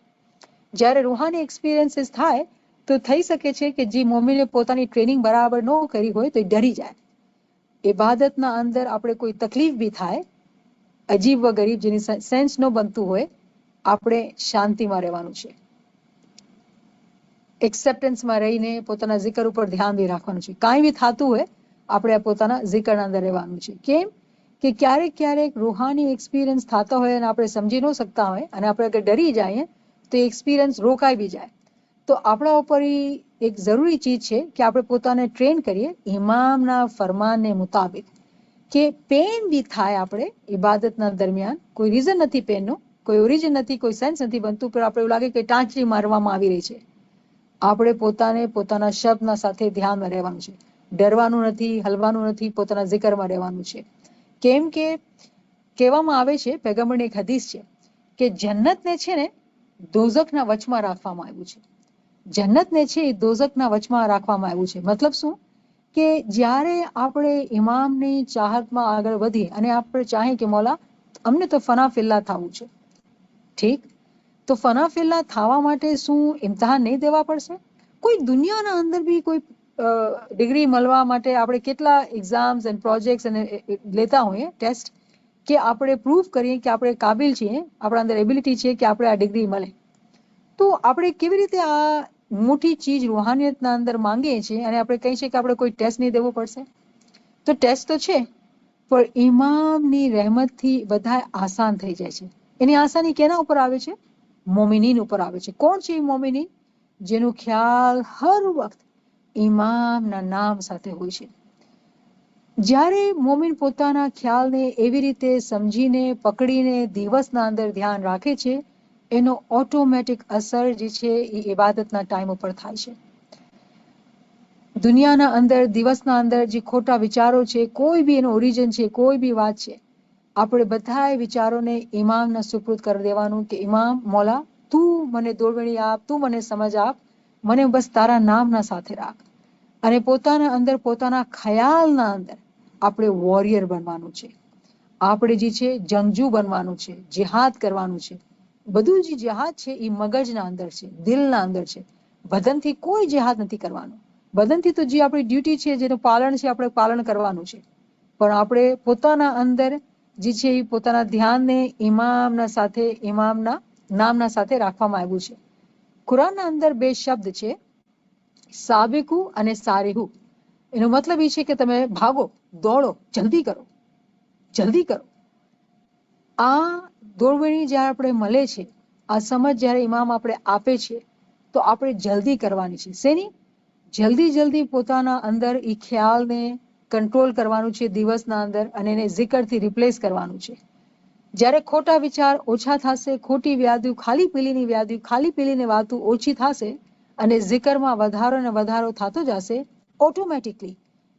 જ્યારે રૂહાની એક્સપિરિયન્સીસ થાય તો થઈ શકે છે કે જે મોમિને પોતાની ટ્રેનિંગ બરાબર ન કરી હોય તો એ ડરી જાય. ઇબાદતના અંદર આપણે કોઈ તકલીફ બી થાય, અજીબ વ ગરીબ, જેની સેન્સ ન બનતું હોય, આપણે શાંતિમાં રહેવાનું છે. એક્સેપ્ટન્સમાં રહીને પોતાના zikr ઉપર ધ્યાન બી રાખવાનું છે. કાંઈ બી થતું હોય આપણે પોતાના zikરના અંદર રહેવાનું છે. કેમ કે ક્યારેક ક્યારેક રૂહાની એક્સપિરિયન્સ થતા હોય અને આપણે સમજી ન શકતા હોય અને આપણે અગર ડરી જઈએ તો એક્સપિરિયન્સ રોકાઈ બી જાય. તો આપણા ઉપર એક જરૂરી ચીજ છે કે આપણે પોતાને ટ્રેન કરીએ ઇમામના ફરમાનને મુતાબિક, કે પેન બી થાય આપણે ઇબાદતના દરમિયાન, કોઈ રીઝન નથી પેનનું, કોઈ ઓરિજિન નથી, કોઈ સેન્સ નથી બનતું, પણ આપણે એવું લાગે કે ટાંચડી મારવામાં આવી રહી છે. આપણે પોતાને પોતાના શબ્દના સાથે ધ્યાનમાં રહેવાનું છે. ડરવાનું નથી, હલવાનું નથી, પોતાના zikરમાં રહેવાનું છે. કેમ કે કહેવામાં આવે છે, પૈગંબરની એક હદીસ છે કે જન્નતને છે ને દોઝખના વચમાં રાખવામાં આવ્યું છે. જન્નતને છે એ દોઝખના વચમાં રાખવામાં આવ્યું છે. મતલબ શું કે જ્યારે આપણે ઇમામની ચાહતમાં આગળ વધીએ અને આપણે ચાહીએ કે મોલા અમને તો ફના ફિલ્લા થવું છે, ઠીક, તો ફના ફિલ્લા થવા માટે શું ઇમ્તિહાન નહીં દેવા પડશે? કોઈ દુનિયાના અંદર બી કોઈ ડિગ્રી મળવા માટે આપણે કેટલા એક્ઝામ્સ એન્ડ પ્રોજેક્ટ્સ અને લેતા હોઈએ ટેસ્ટ, કે આપણે પ્રૂફ કરીએ કે આપણે કાબિલ છીએ, આપણા અંદર એબિલિટી છે કે આપણે આ ડિગ્રી મળે. તો આપણે કેવી રીતે આ મોટી ચીજ રૂહાનિયતના અંદર માંગીએ છીએ અને આપણે કહીએ છીએ કે આપણે કોઈ ટેસ્ટ નહીં દેવો પડશે? તો ટેસ્ટ તો છે, પણ ઇમામની રહેમતથી બધા આસાન થઈ જાય છે. એની આસાની કેના ઉપર આવે છે? મોમિનીન ઉપર આવે છે. કોણ છે એ મોમિનીન? જેનો ખ્યાલ હર વખત ઇમામના નામ સાથે હોય છે. જ્યારે મોમિન પોતાના ખ્યાલને એવી રીતે સમજીને પકડીને દિવસના અંદર ધ્યાન રાખે છે, એનો ઓટોમેટિક અસર જે છે એ ઇબાદતના ટાઈમ ઉપર થાય છે. દુનિયાના અંદર, દિવસના અંદર જે ખોટા વિચારો છે, કોઈ બી એનો ઓરિજિન છે, કોઈ બી વાત છે, આપણે બધાય વિચારોને ઇમામના સુપૃત કરી દેવાનું કે ઇમામ મોલા તું મને દોરવણી આપ, તું મને સમજ આપ, મને બસ તારા નામના સાથે રાખ. અને પોતાના અંદર, પોતાના ખ્યાલના અંદર આપણે વોરિયર બનવાનું છે. આપણે જે છે જંગજુ બનવાનું છે, જિહાદ કરવાનું છે. બધું જે જિહાદ છે એ મગજના અંદર છે, દિલના અંદર છે. બદનથી કોઈ જિહાદ નથી કરવાનું. બદનથી તો જે આપણી ડ્યુટી છે, જેનું પાલન છે, આપણે પાલન કરવાનું છે. પણ આપણે પોતાના અંદર જે છે એ પોતાના ધ્યાનને ઇમામના સાથે, ઇમામના નામના સાથે રાખવામાં આવ્યું છે. કુરાનના અંદર બે શબ્દ છે, સાબિકુ અને સારિહુ. એનો મતલબ એ છે કે તમે ભાગો, દોડો, જલ્દી કરો, જલ્દી કરો. આ દોરવણી જ્યારે આપણે મળે છે, આ સમજ જ્યારે ઇમામ આપણે આપે છે, તો આપણે જલ્દી કરવાની છે. શેની? જલ્દી જલ્દી પોતાના અંદર એ ખ્યાલને કંટ્રોલ કરવાનું છે દિવસના અંદર અને એને zikરથી રિપ્લેસ કરવાનું છે. જ્યારે ખોટા વિચાર ઓછા થશે, ખોટી વ્યાધિઓ, ખાલી પીલીની વ્યાધિઓ, ખાલી પીલીની વાતો ઓછી થશે અને zikરમાં વધારો ને વધારો થતો જશે, ઓટોમેટિકલી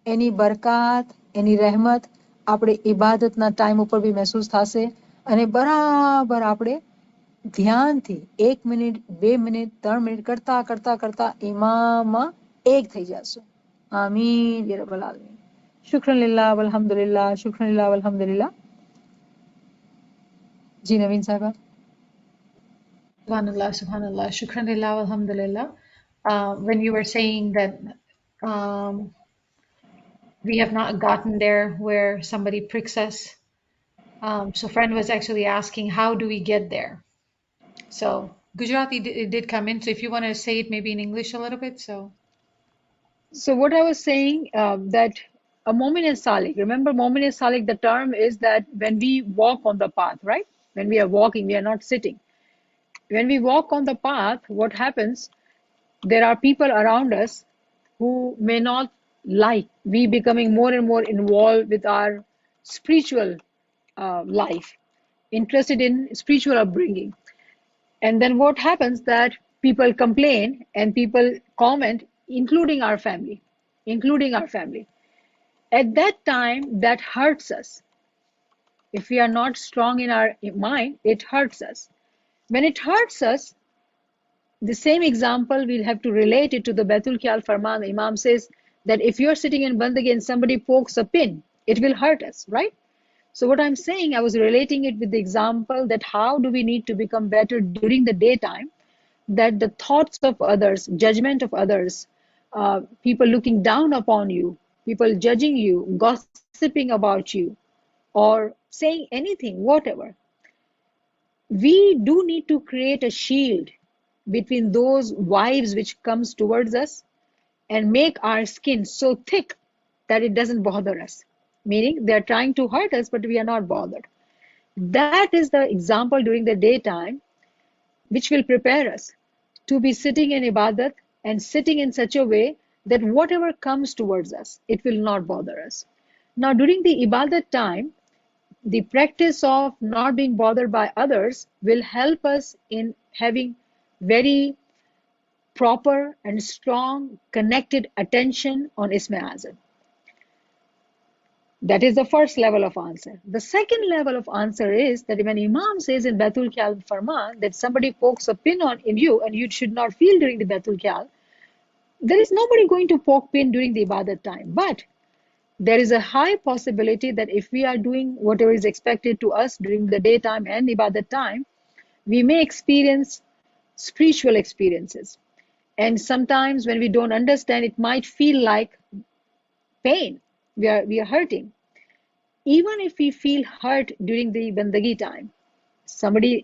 એની બરકાત, એની રહેમત આપણે ઇબાદતના ટાઈમ ઉપર બી મહેસૂસ થશે અને બરાબર આપણે ધ્યાનથી 1 મિનિટ, 2 મિનિટ, 3 મિનિટ કરતા કરતા કરતા ઇમામમાં એક થઈ જશું. આમીન યા રબ્બલ આલમીન. શુક્રન લિલ્લાહ વલહમદુલિલ્લાહ, શુક્રન લિલ્લાહ વલહમદુલિલ્લાહ. જી નવીન સાહેબા. Subhanallah, subhanallah, shukran lillah, alhamdulillah. When you were saying that we have not gotten there where somebody pricks us, so friend was actually asking, how do we get there? So Gujarati did come in, so if you want to say it maybe in English a little bit, so. So what I was saying, that a momin is salik. Remember, momin is salik, the term is that when we walk on the path, right? When we are walking, we are not sitting. When we walk on the path, what happens? There are people around us who may not like we becoming more and more involved with our spiritual life, interested in spiritual upbringing. And then what happens that people complain and people comment, including our family. At that time, that hurts us. If we are not strong in our mind, it hurts us. When it hurts us, the same example we'll have to relate it to the Baitul Khayal Farman. The Imam says that if you're sitting in Bandagi and somebody pokes a pin, it will hurt us, right? So what I'm saying, I was relating it with the example that how do we need to become better during the daytime, that the thoughts of others, judgment of others, people looking down upon you, people judging you, gossiping about you, or saying anything, whatever, we do need to create a shield between those vibes which comes towards us and make our skin so thick that it doesn't bother us. Meaning they're trying to hurt us, but we are not bothered. That is the example during the daytime which will prepare us to be sitting in ibadat and sitting in such a way that whatever comes towards us, it will not bother us. Now, during the ibadat time, the practice of not being bothered by others will help us in having very proper and strong connected attention on Isma Azam. That is the first level of answer. The second level of answer is that when Imam says in Baitul Khayal Farman that somebody pokes a pin on in you and you should not feel during the Baitul Khayal, there is nobody going to poke pin during the Ibadat time. But there is a high possibility that if we are doing whatever is expected to us during the daytime and Ibadat time, we may experience spiritual experiences. And sometimes when we don't understand, it might feel like pain. We are hurting. Even if we feel hurt during the bandagi time,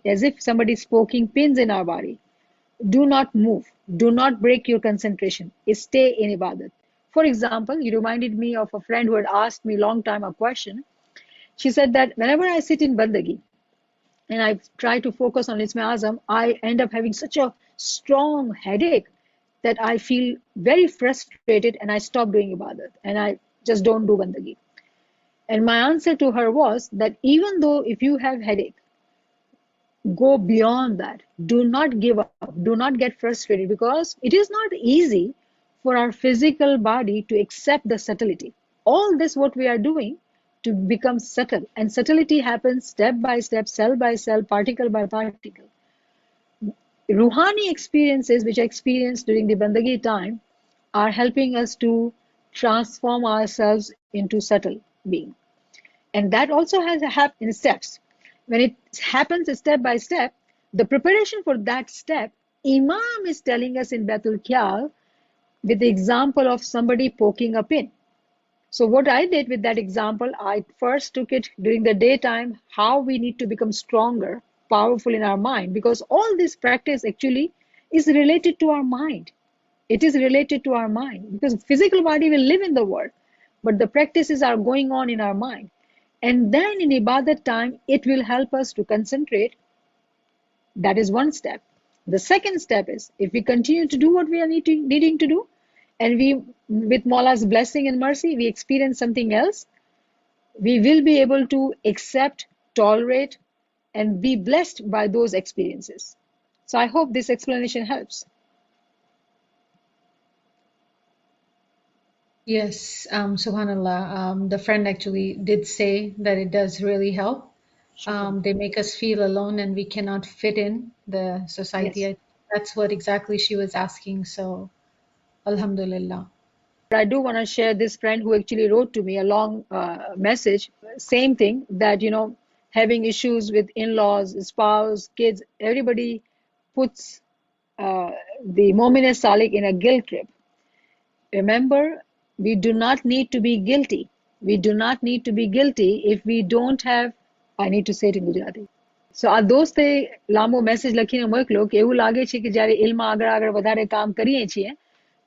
as if somebody is poking pins in our body, do not move. Do not break your concentration. Stay in ibadat. For example, you reminded me of a friend who had asked me long time a question. She said that whenever I sit in bandagi and I try to focus on Isma Azam, I end up having such a strong headache that I feel very frustrated and I stop doing ibadat and I just don't do bandagi. And my answer to her was that even though if you have headache, go beyond that. Do not give up. Do not get frustrated because it is not easy for our physical body to accept the subtlety. All this, what we are doing to become subtle, and subtlety happens step by step, cell by cell, particle by particle. Ruhani experiences, which I experienced during the Bandagi time, are helping us to transform ourselves into subtle being. And that also has happened in steps. When it happens step by step, the preparation for that step, Imam is telling us in Baitul Khayal with the example of somebody poking a pin. So what I did with that example, I first took it during the daytime, how we need to become stronger, powerful in our mind, because all this practice actually is related to our mind. It is related to our mind because physical body will live in the world, but the practices are going on in our mind. And then in ibadat time, it will help us to concentrate. That is one step. The second step is if we continue to do what we are needing to do, and we, with Maula's blessing and mercy, we experience something else, we will be able to accept, tolerate, and be blessed by those experiences. So I hope this explanation helps. Yes, subhanallah. The friend actually did say that it does really help. They make us feel alone and we cannot fit in the Yes. society. That's what exactly she was asking. So, Alhamdulillah. I do want to share this friend who actually wrote to me a long message. Same thing that, having issues with in-laws, spouse, kids, everybody puts the Momin Salik in a guilt trip. Remember, we do not need to be guilty. We do not need to be guilty if we don't have, I need to say it in Gujarati. So આ દોસ્તે લાંબો message લખીને મોકલ્યો કે એવું લાગે છે કે જ્યારે ઇલ્મ આગળ આગળ વધારે કામ કરીએ છીએ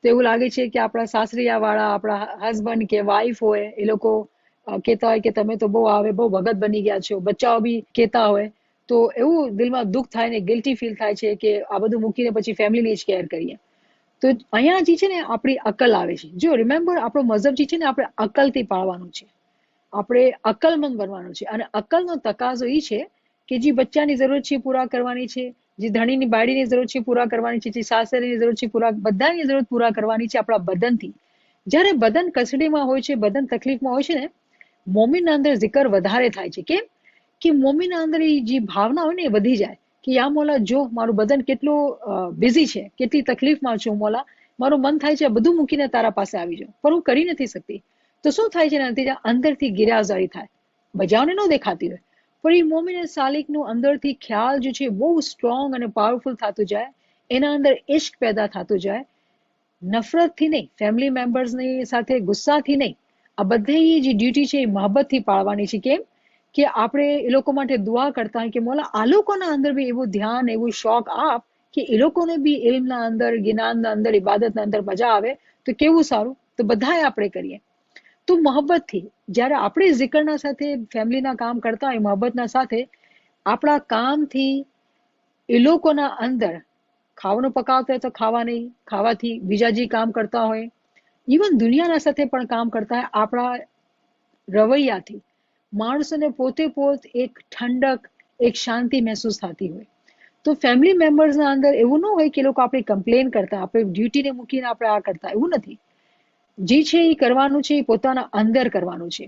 તો એવું લાગે છે કે આપણા સાસરિયા વાળા, આપણા હસબન્ડ કે વાઈફ હોય, એ લોકો કહેતા હોય કે તમે તો બહુ ભગત બની ગયા છો, બચ્ચાઓ બી કહેતા હોય, તો એવું દિલમાં દુઃખ થાય ને ગિલ્ટી ફીલ થાય છે કે આ બધું મૂકીને પછી ફેમિલીની જ કેર કરીએ. તો અહીંયા જે છે ને આપણી અકલ આવે છે. જો રિમેમ્બર, આપણો મઝહબ જે છે ને આપણે અકલથી પાળવાનું છે, આપણે અકલમંદ બનવાનું છે. અને અકલનો તકાજો એ છે કે જે બચ્ચાની જરૂરત છે પૂરા કરવાની છે, જે ધણીની બાળીની જરૂરત છે પૂરા કરવાની છે, જે સાસરીની જરૂરત છે બધાની જરૂરત પૂરા કરવાની છે આપણા બદનથી. જ્યારે બદન કસડીમાં હોય છે, બદન તકલીફમાં હોય છે ને, મોમીનના અંદર zikr વધારે થાય છે. કેમ કે મોમીના અંદર જે ભાવના હોય ને એ વધી જાય કે યા મોલા, જો મારું બદન કેટલું બિઝી છે, કેટલી તકલીફમાં છું મોલા, મારું મન થાય છે બધું મૂકીને તારા પાસે આવી જાઉં, પણ હું કરી નથી શકતી. તો શું થાય છે નતીજા? અંદરથી ગિરાઝારી થાય, બજાવને ન દેખાતી હોય, પણ એ મોમીન સાલિકનું અંદરથી ખ્યાલ જે છે બહુ સ્ટ્રોંગ અને પાવરફુલ થતું જાય. એના અંદર ઇશ્ક પેદા થતું જાય, નફરતથી નહીં, ફેમિલી મેમ્બર્સની સાથે ગુસ્સાથી નહીં. આ બધી જે ડ્યુટી છે એ મહબ્બતથી પાળવાની છે. કેમ કે આપણે એ લોકો માટે દુઆ કરતા હોય કે મોલા, આ લોકોના અંદર બી એવું ધ્યાન, એવું શોખ આપ કે એ લોકોને બી ઇલ્મના અંદર, જ્ઞાનના અંદર, ઇબાદતના અંદર મજા આવે. તો કેવું સારું. તો બધાએ આપણે કરીએ તો મહબ્બતથી. જ્યારે આપણે zikરના સાથે ફેમિલીના કામ કરતા હોય મહબ્બતના સાથે, આપણા કામથી એ લોકોના અંદર ખાવાનું પકાવતા હોય તો ખાવાથી, બીજા જે કામ કરતા હોય, ઇવન દુનિયાના સાથે પણ કામ કરતા હોય, આપણા રવૈયાથી માણસોને પોતે એક ઠંડક, એક શાંતિ મહેસૂસ થતી હોય. તો ફેમિલી મેમ્બર્સના અંદર એવું ન હોય કે લોકો આપણે કમ્પ્લેન કરતા, આપણે ડ્યુટીને મૂકીને આપણે આ કરતા, એવું નથી. જે છે એ કરવાનું છે, એ પોતાના અંદર કરવાનું છે.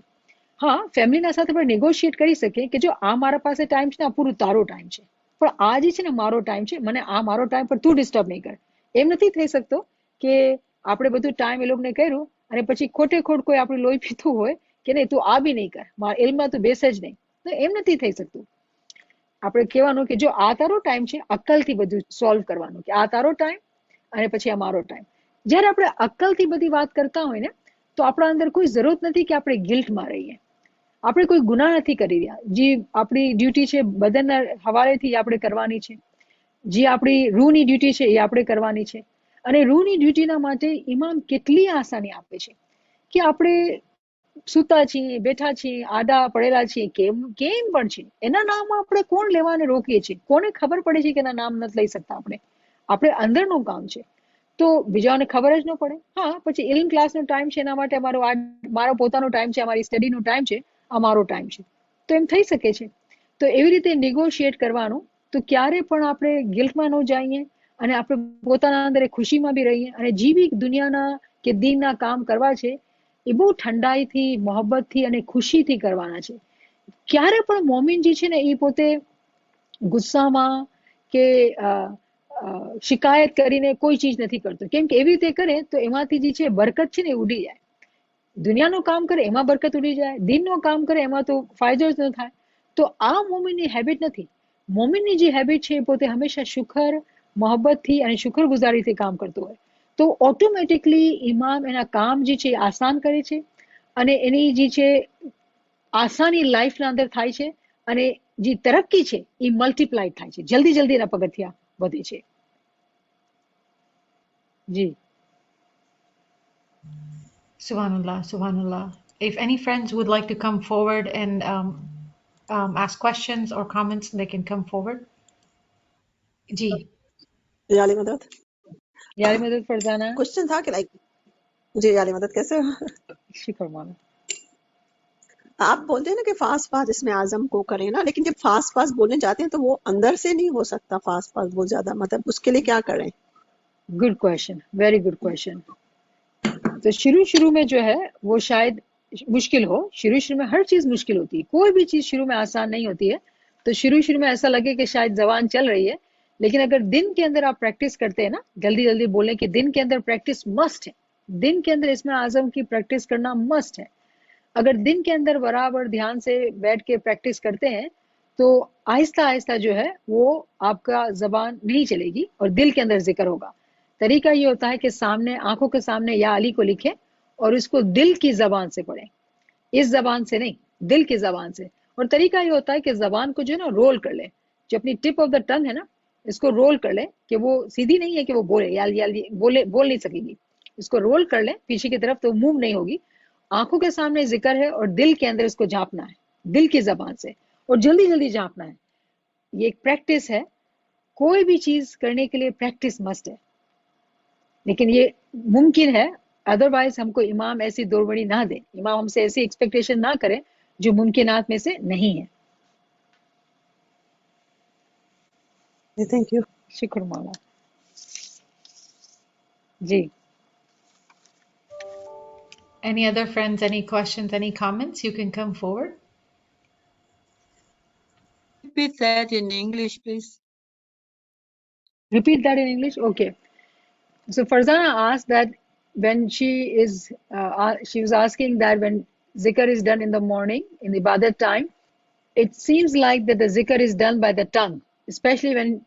હા, ફેમિલીના સાથે પણ નેગોશિએટ કરી શકીએ કે જો આ મારા પાસે ટાઈમ છે ને, આ પૂરું તારો ટાઈમ છે, પણ આ જે છે ને મારો ટાઈમ છે, મને આ મારો ટાઈમ પર તું ડિસ્ટર્બ નહીં કર. એમ નથી થઈ શકતો કે આપણે બધું ટાઈમ એ લોકોને કર્યું અને પછી ખોટે ખોટ કોઈ આપણું લોહી પીતું હોય કે નહીં, તું આ બી નહીં કર, મારા એલમાં તું બેસે જ નહીં. તો એમ નથી થઈ શકતું. આપણે કહેવાનું કે જો આ તારો ટાઈમ છે, અક્કલથી બધું સોલ્વ કરવાનું કે આ તારો ટાઈમ અને પછી આ મારો ટાઈમ. જ્યારે આપણે અક્કલથી બધી વાત કરતા હોય ને, તો આપણા અંદર કોઈ જરૂરત નથી કે આપણે ગિલ્ટમાં રહીએ. આપણે કોઈ ગુનાહ નથી કરી રહ્યા. જે આપણી ડ્યુટી છે બદનના હવાલેથી આપણે કરવાની છે, જે આપણી રૂહની ડ્યુટી છે એ આપણે કરવાની છે. અને રૂહની ડ્યુટીના માટે ઇમામ કેટલી આસાની આપે છે કે આપણે સૂતા છીએ, બેઠા છીએ, આડા પડેલા છીએ, કેમ પણ છે, એના નામમાં આપણે કોણ લેવાને રોકીએ છીએ? કોને ખબર પડે છે કે એના નામ નથી લઈ શકતા આપણે અંદરનું કામ છે, તો બીજાને ખબર જ ન પડે. હા, પછી ઇલ્મ ક્લાસનો ટાઈમ છે, એના માટે મારો પોતાનો ટાઈમ છે, અમારી સ્ટડીનો ટાઈમ છે, આ મારો ટાઈમ છે, તો એમ થઈ શકે છે. તો એવી રીતે નેગોશિએટ કરવાનું. તો ક્યારે પણ આપણે ગિલ્ટમાં ન જઈએ અને આપણે પોતાના અંદર ખુશીમાં બી રહીએ. અને જે બી દુનિયાના કે દીનના કામ કરવા છે એ બહુ ઠંડાઈથી, મોહબ્બતથી અને ખુશીથી કરવાના છે. ક્યારે પણ મોમિન જે છે ને એ પોતે ગુસ્સામાં કે શિકાયત કરીને કોઈ ચીજ નથી કરતો. કેમ કે એવી રીતે કરે તો એમાંથી જે છે બરકત છે ને એ ઉડી જાય. દુનિયાનું કામ કરે એમાં બરકત ઉડી જાય, દીનનું કામ કરે એમાં તો ફાયદો જ ન થાય. તો આ મોમિનની હેબિટ નથી. મોમિનની જે હેબિટ છે એ પોતે હંમેશા શુકર, મોહબ્બતથી અને શુક્રગુજારીથી કામ કરતો હોય. તો ઓટોમેટિકલી ઇમામ એના કામ જે છે એ આસાન કરે છે અને એની જે છે આસાની લાઈફના અંદર થાય છે અને જે તરક્કી છે એ મલ્ટીપ્લાય થાય છે. જલ્દી એના પગથિયા વધે છે. જી. Subhanallah, Subhanallah. If any friends would like to come forward and ask questions or comments, they can come forward. Ji. याली मदद यारी मदद फरजाना, क्वेश्चन था कि लाइक जी याली मदद कैसे हो? शुक्र माना। आप बोलते हैं ना कि फास्ट फास्ट इसमें आजम को करें ना, लेकिन जब फास्ट फास्ट बोलने जाते हैं तो वो अंदर से नहीं हो सकता फास्ट फास्ट बहुत ज्यादा, मतलब उसके लिए क्या करें? Good question, very good question. तो शुरू में जो है वो शायद मुश्किल हो। शुरू में हर चीज मुश्किल होती है, कोई भी चीज शुरू में आसान नहीं होती है। तो शुरू में ऐसा लगे कि शायद जबान चल रही है, लेकिन अगर दिन के अंदर आप प्रैक्टिस करते हैं ना, जल्दी बोलने की, दिन के अंदर प्रैक्टिस मस्ट है। दिन के अंदर इसमें आजम की प्रैक्टिस करना मस्ट है। अगर दिन के अंदर बराबर ध्यान से बैठ के प्रैक्टिस करते हैं तो आहिस्ता आहिस्ता जो है वो आपका जबान नहीं चलेगी और दिल के अंदर जिक्र होगा। तरीका ये होता है कि सामने, आंखों के सामने या अली को लिखें और उसको दिल की जबान से पढ़ें, इस जबान से नहीं, दिल की जबान से। और तरीका ये होता है कि जबान को जो है ना रोल कर ले, जो अपनी टिप ऑफ द टंग है ना, इसको रोल कर ले कि वो सीधी नहीं है कि वो बोले बोल नहीं सकेगी, इसको रोल कर लें पीछे की तरफ तो मूव नहीं होगी। आंखों के सामने जिक्र है और दिल के अंदर इसको झांपना है, दिल की जबान से, और जल्दी जल्दी झांपना है। ये एक प्रैक्टिस है, कोई भी चीज करने के लिए प्रैक्टिस मस्ट है, लेकिन ये मुमकिन है। अदरवाइज हमको इमाम ऐसी दौड़बड़ी ना दे, इमाम हमसे ऐसी एक्सपेक्टेशन ना करें जो मुमकिनात में से नहीं है। Thank you. शुक्र मौला जी। Any other friends, any questions, any comments, you can come forward. Repeat that in English, please. Repeat that in English. Okay. So Farzana asked that when she was asking that when zikr is done in the morning in the ibadat time, it seems like that the zikr is done by the tongue, especially when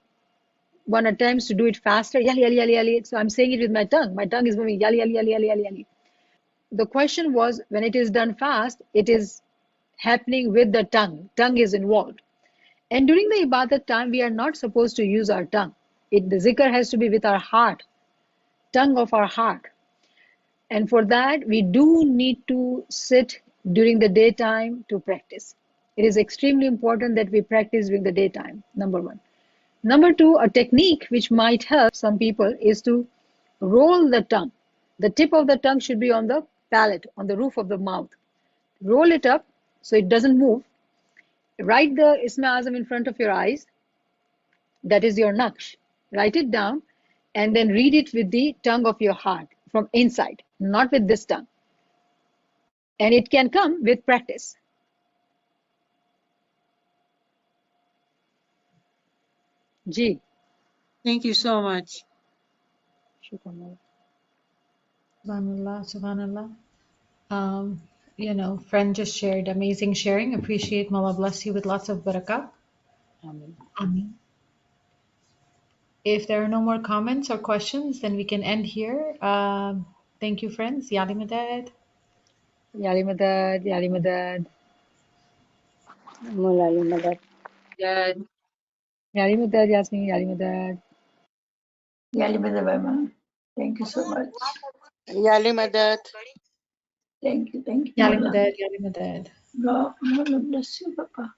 one attempts to do it faster. Yali, yali, yali, yali. So I'm saying it with my tongue. My tongue is moving. Yali, yali, yali, yali, yali, yali. The question was, when it is done fast, it is happening with the tongue. Tongue is involved. And during the ibadat time, we are not supposed to use our tongue. The zikr has to be with our heart, tongue of our heart. And for that, we do need to sit during the daytime to practice. It is extremely important that we practice during the daytime, number one. Number two, a technique which might help some people is to roll the tongue. The tip of the tongue should be on the palate, on the roof of the mouth. Roll it up so it doesn't move. Write the Isma Azam in front of your eyes. That is your naqsh. Write it down and then read it with the tongue of your heart from inside, not with this tongue. And it can come with practice. Ji. Thank you so much. Shukran. Subhanallah, subhanallah. You know, friend just shared amazing sharing. Appreciate. Mala bless you with lots of barakah. Amen. Ameen. If there are no more comments or questions, then we can end here. Thank you, friends. Yali Madad. Yali madad, yali madad. Mulali Madad. Yali madad, Yasmin, yali madad. Yali Madad, Mama. Thank you so much. Yali Madad. Thank you. Yali Mawla. Madad, Yali Madad. God bless you, Papa.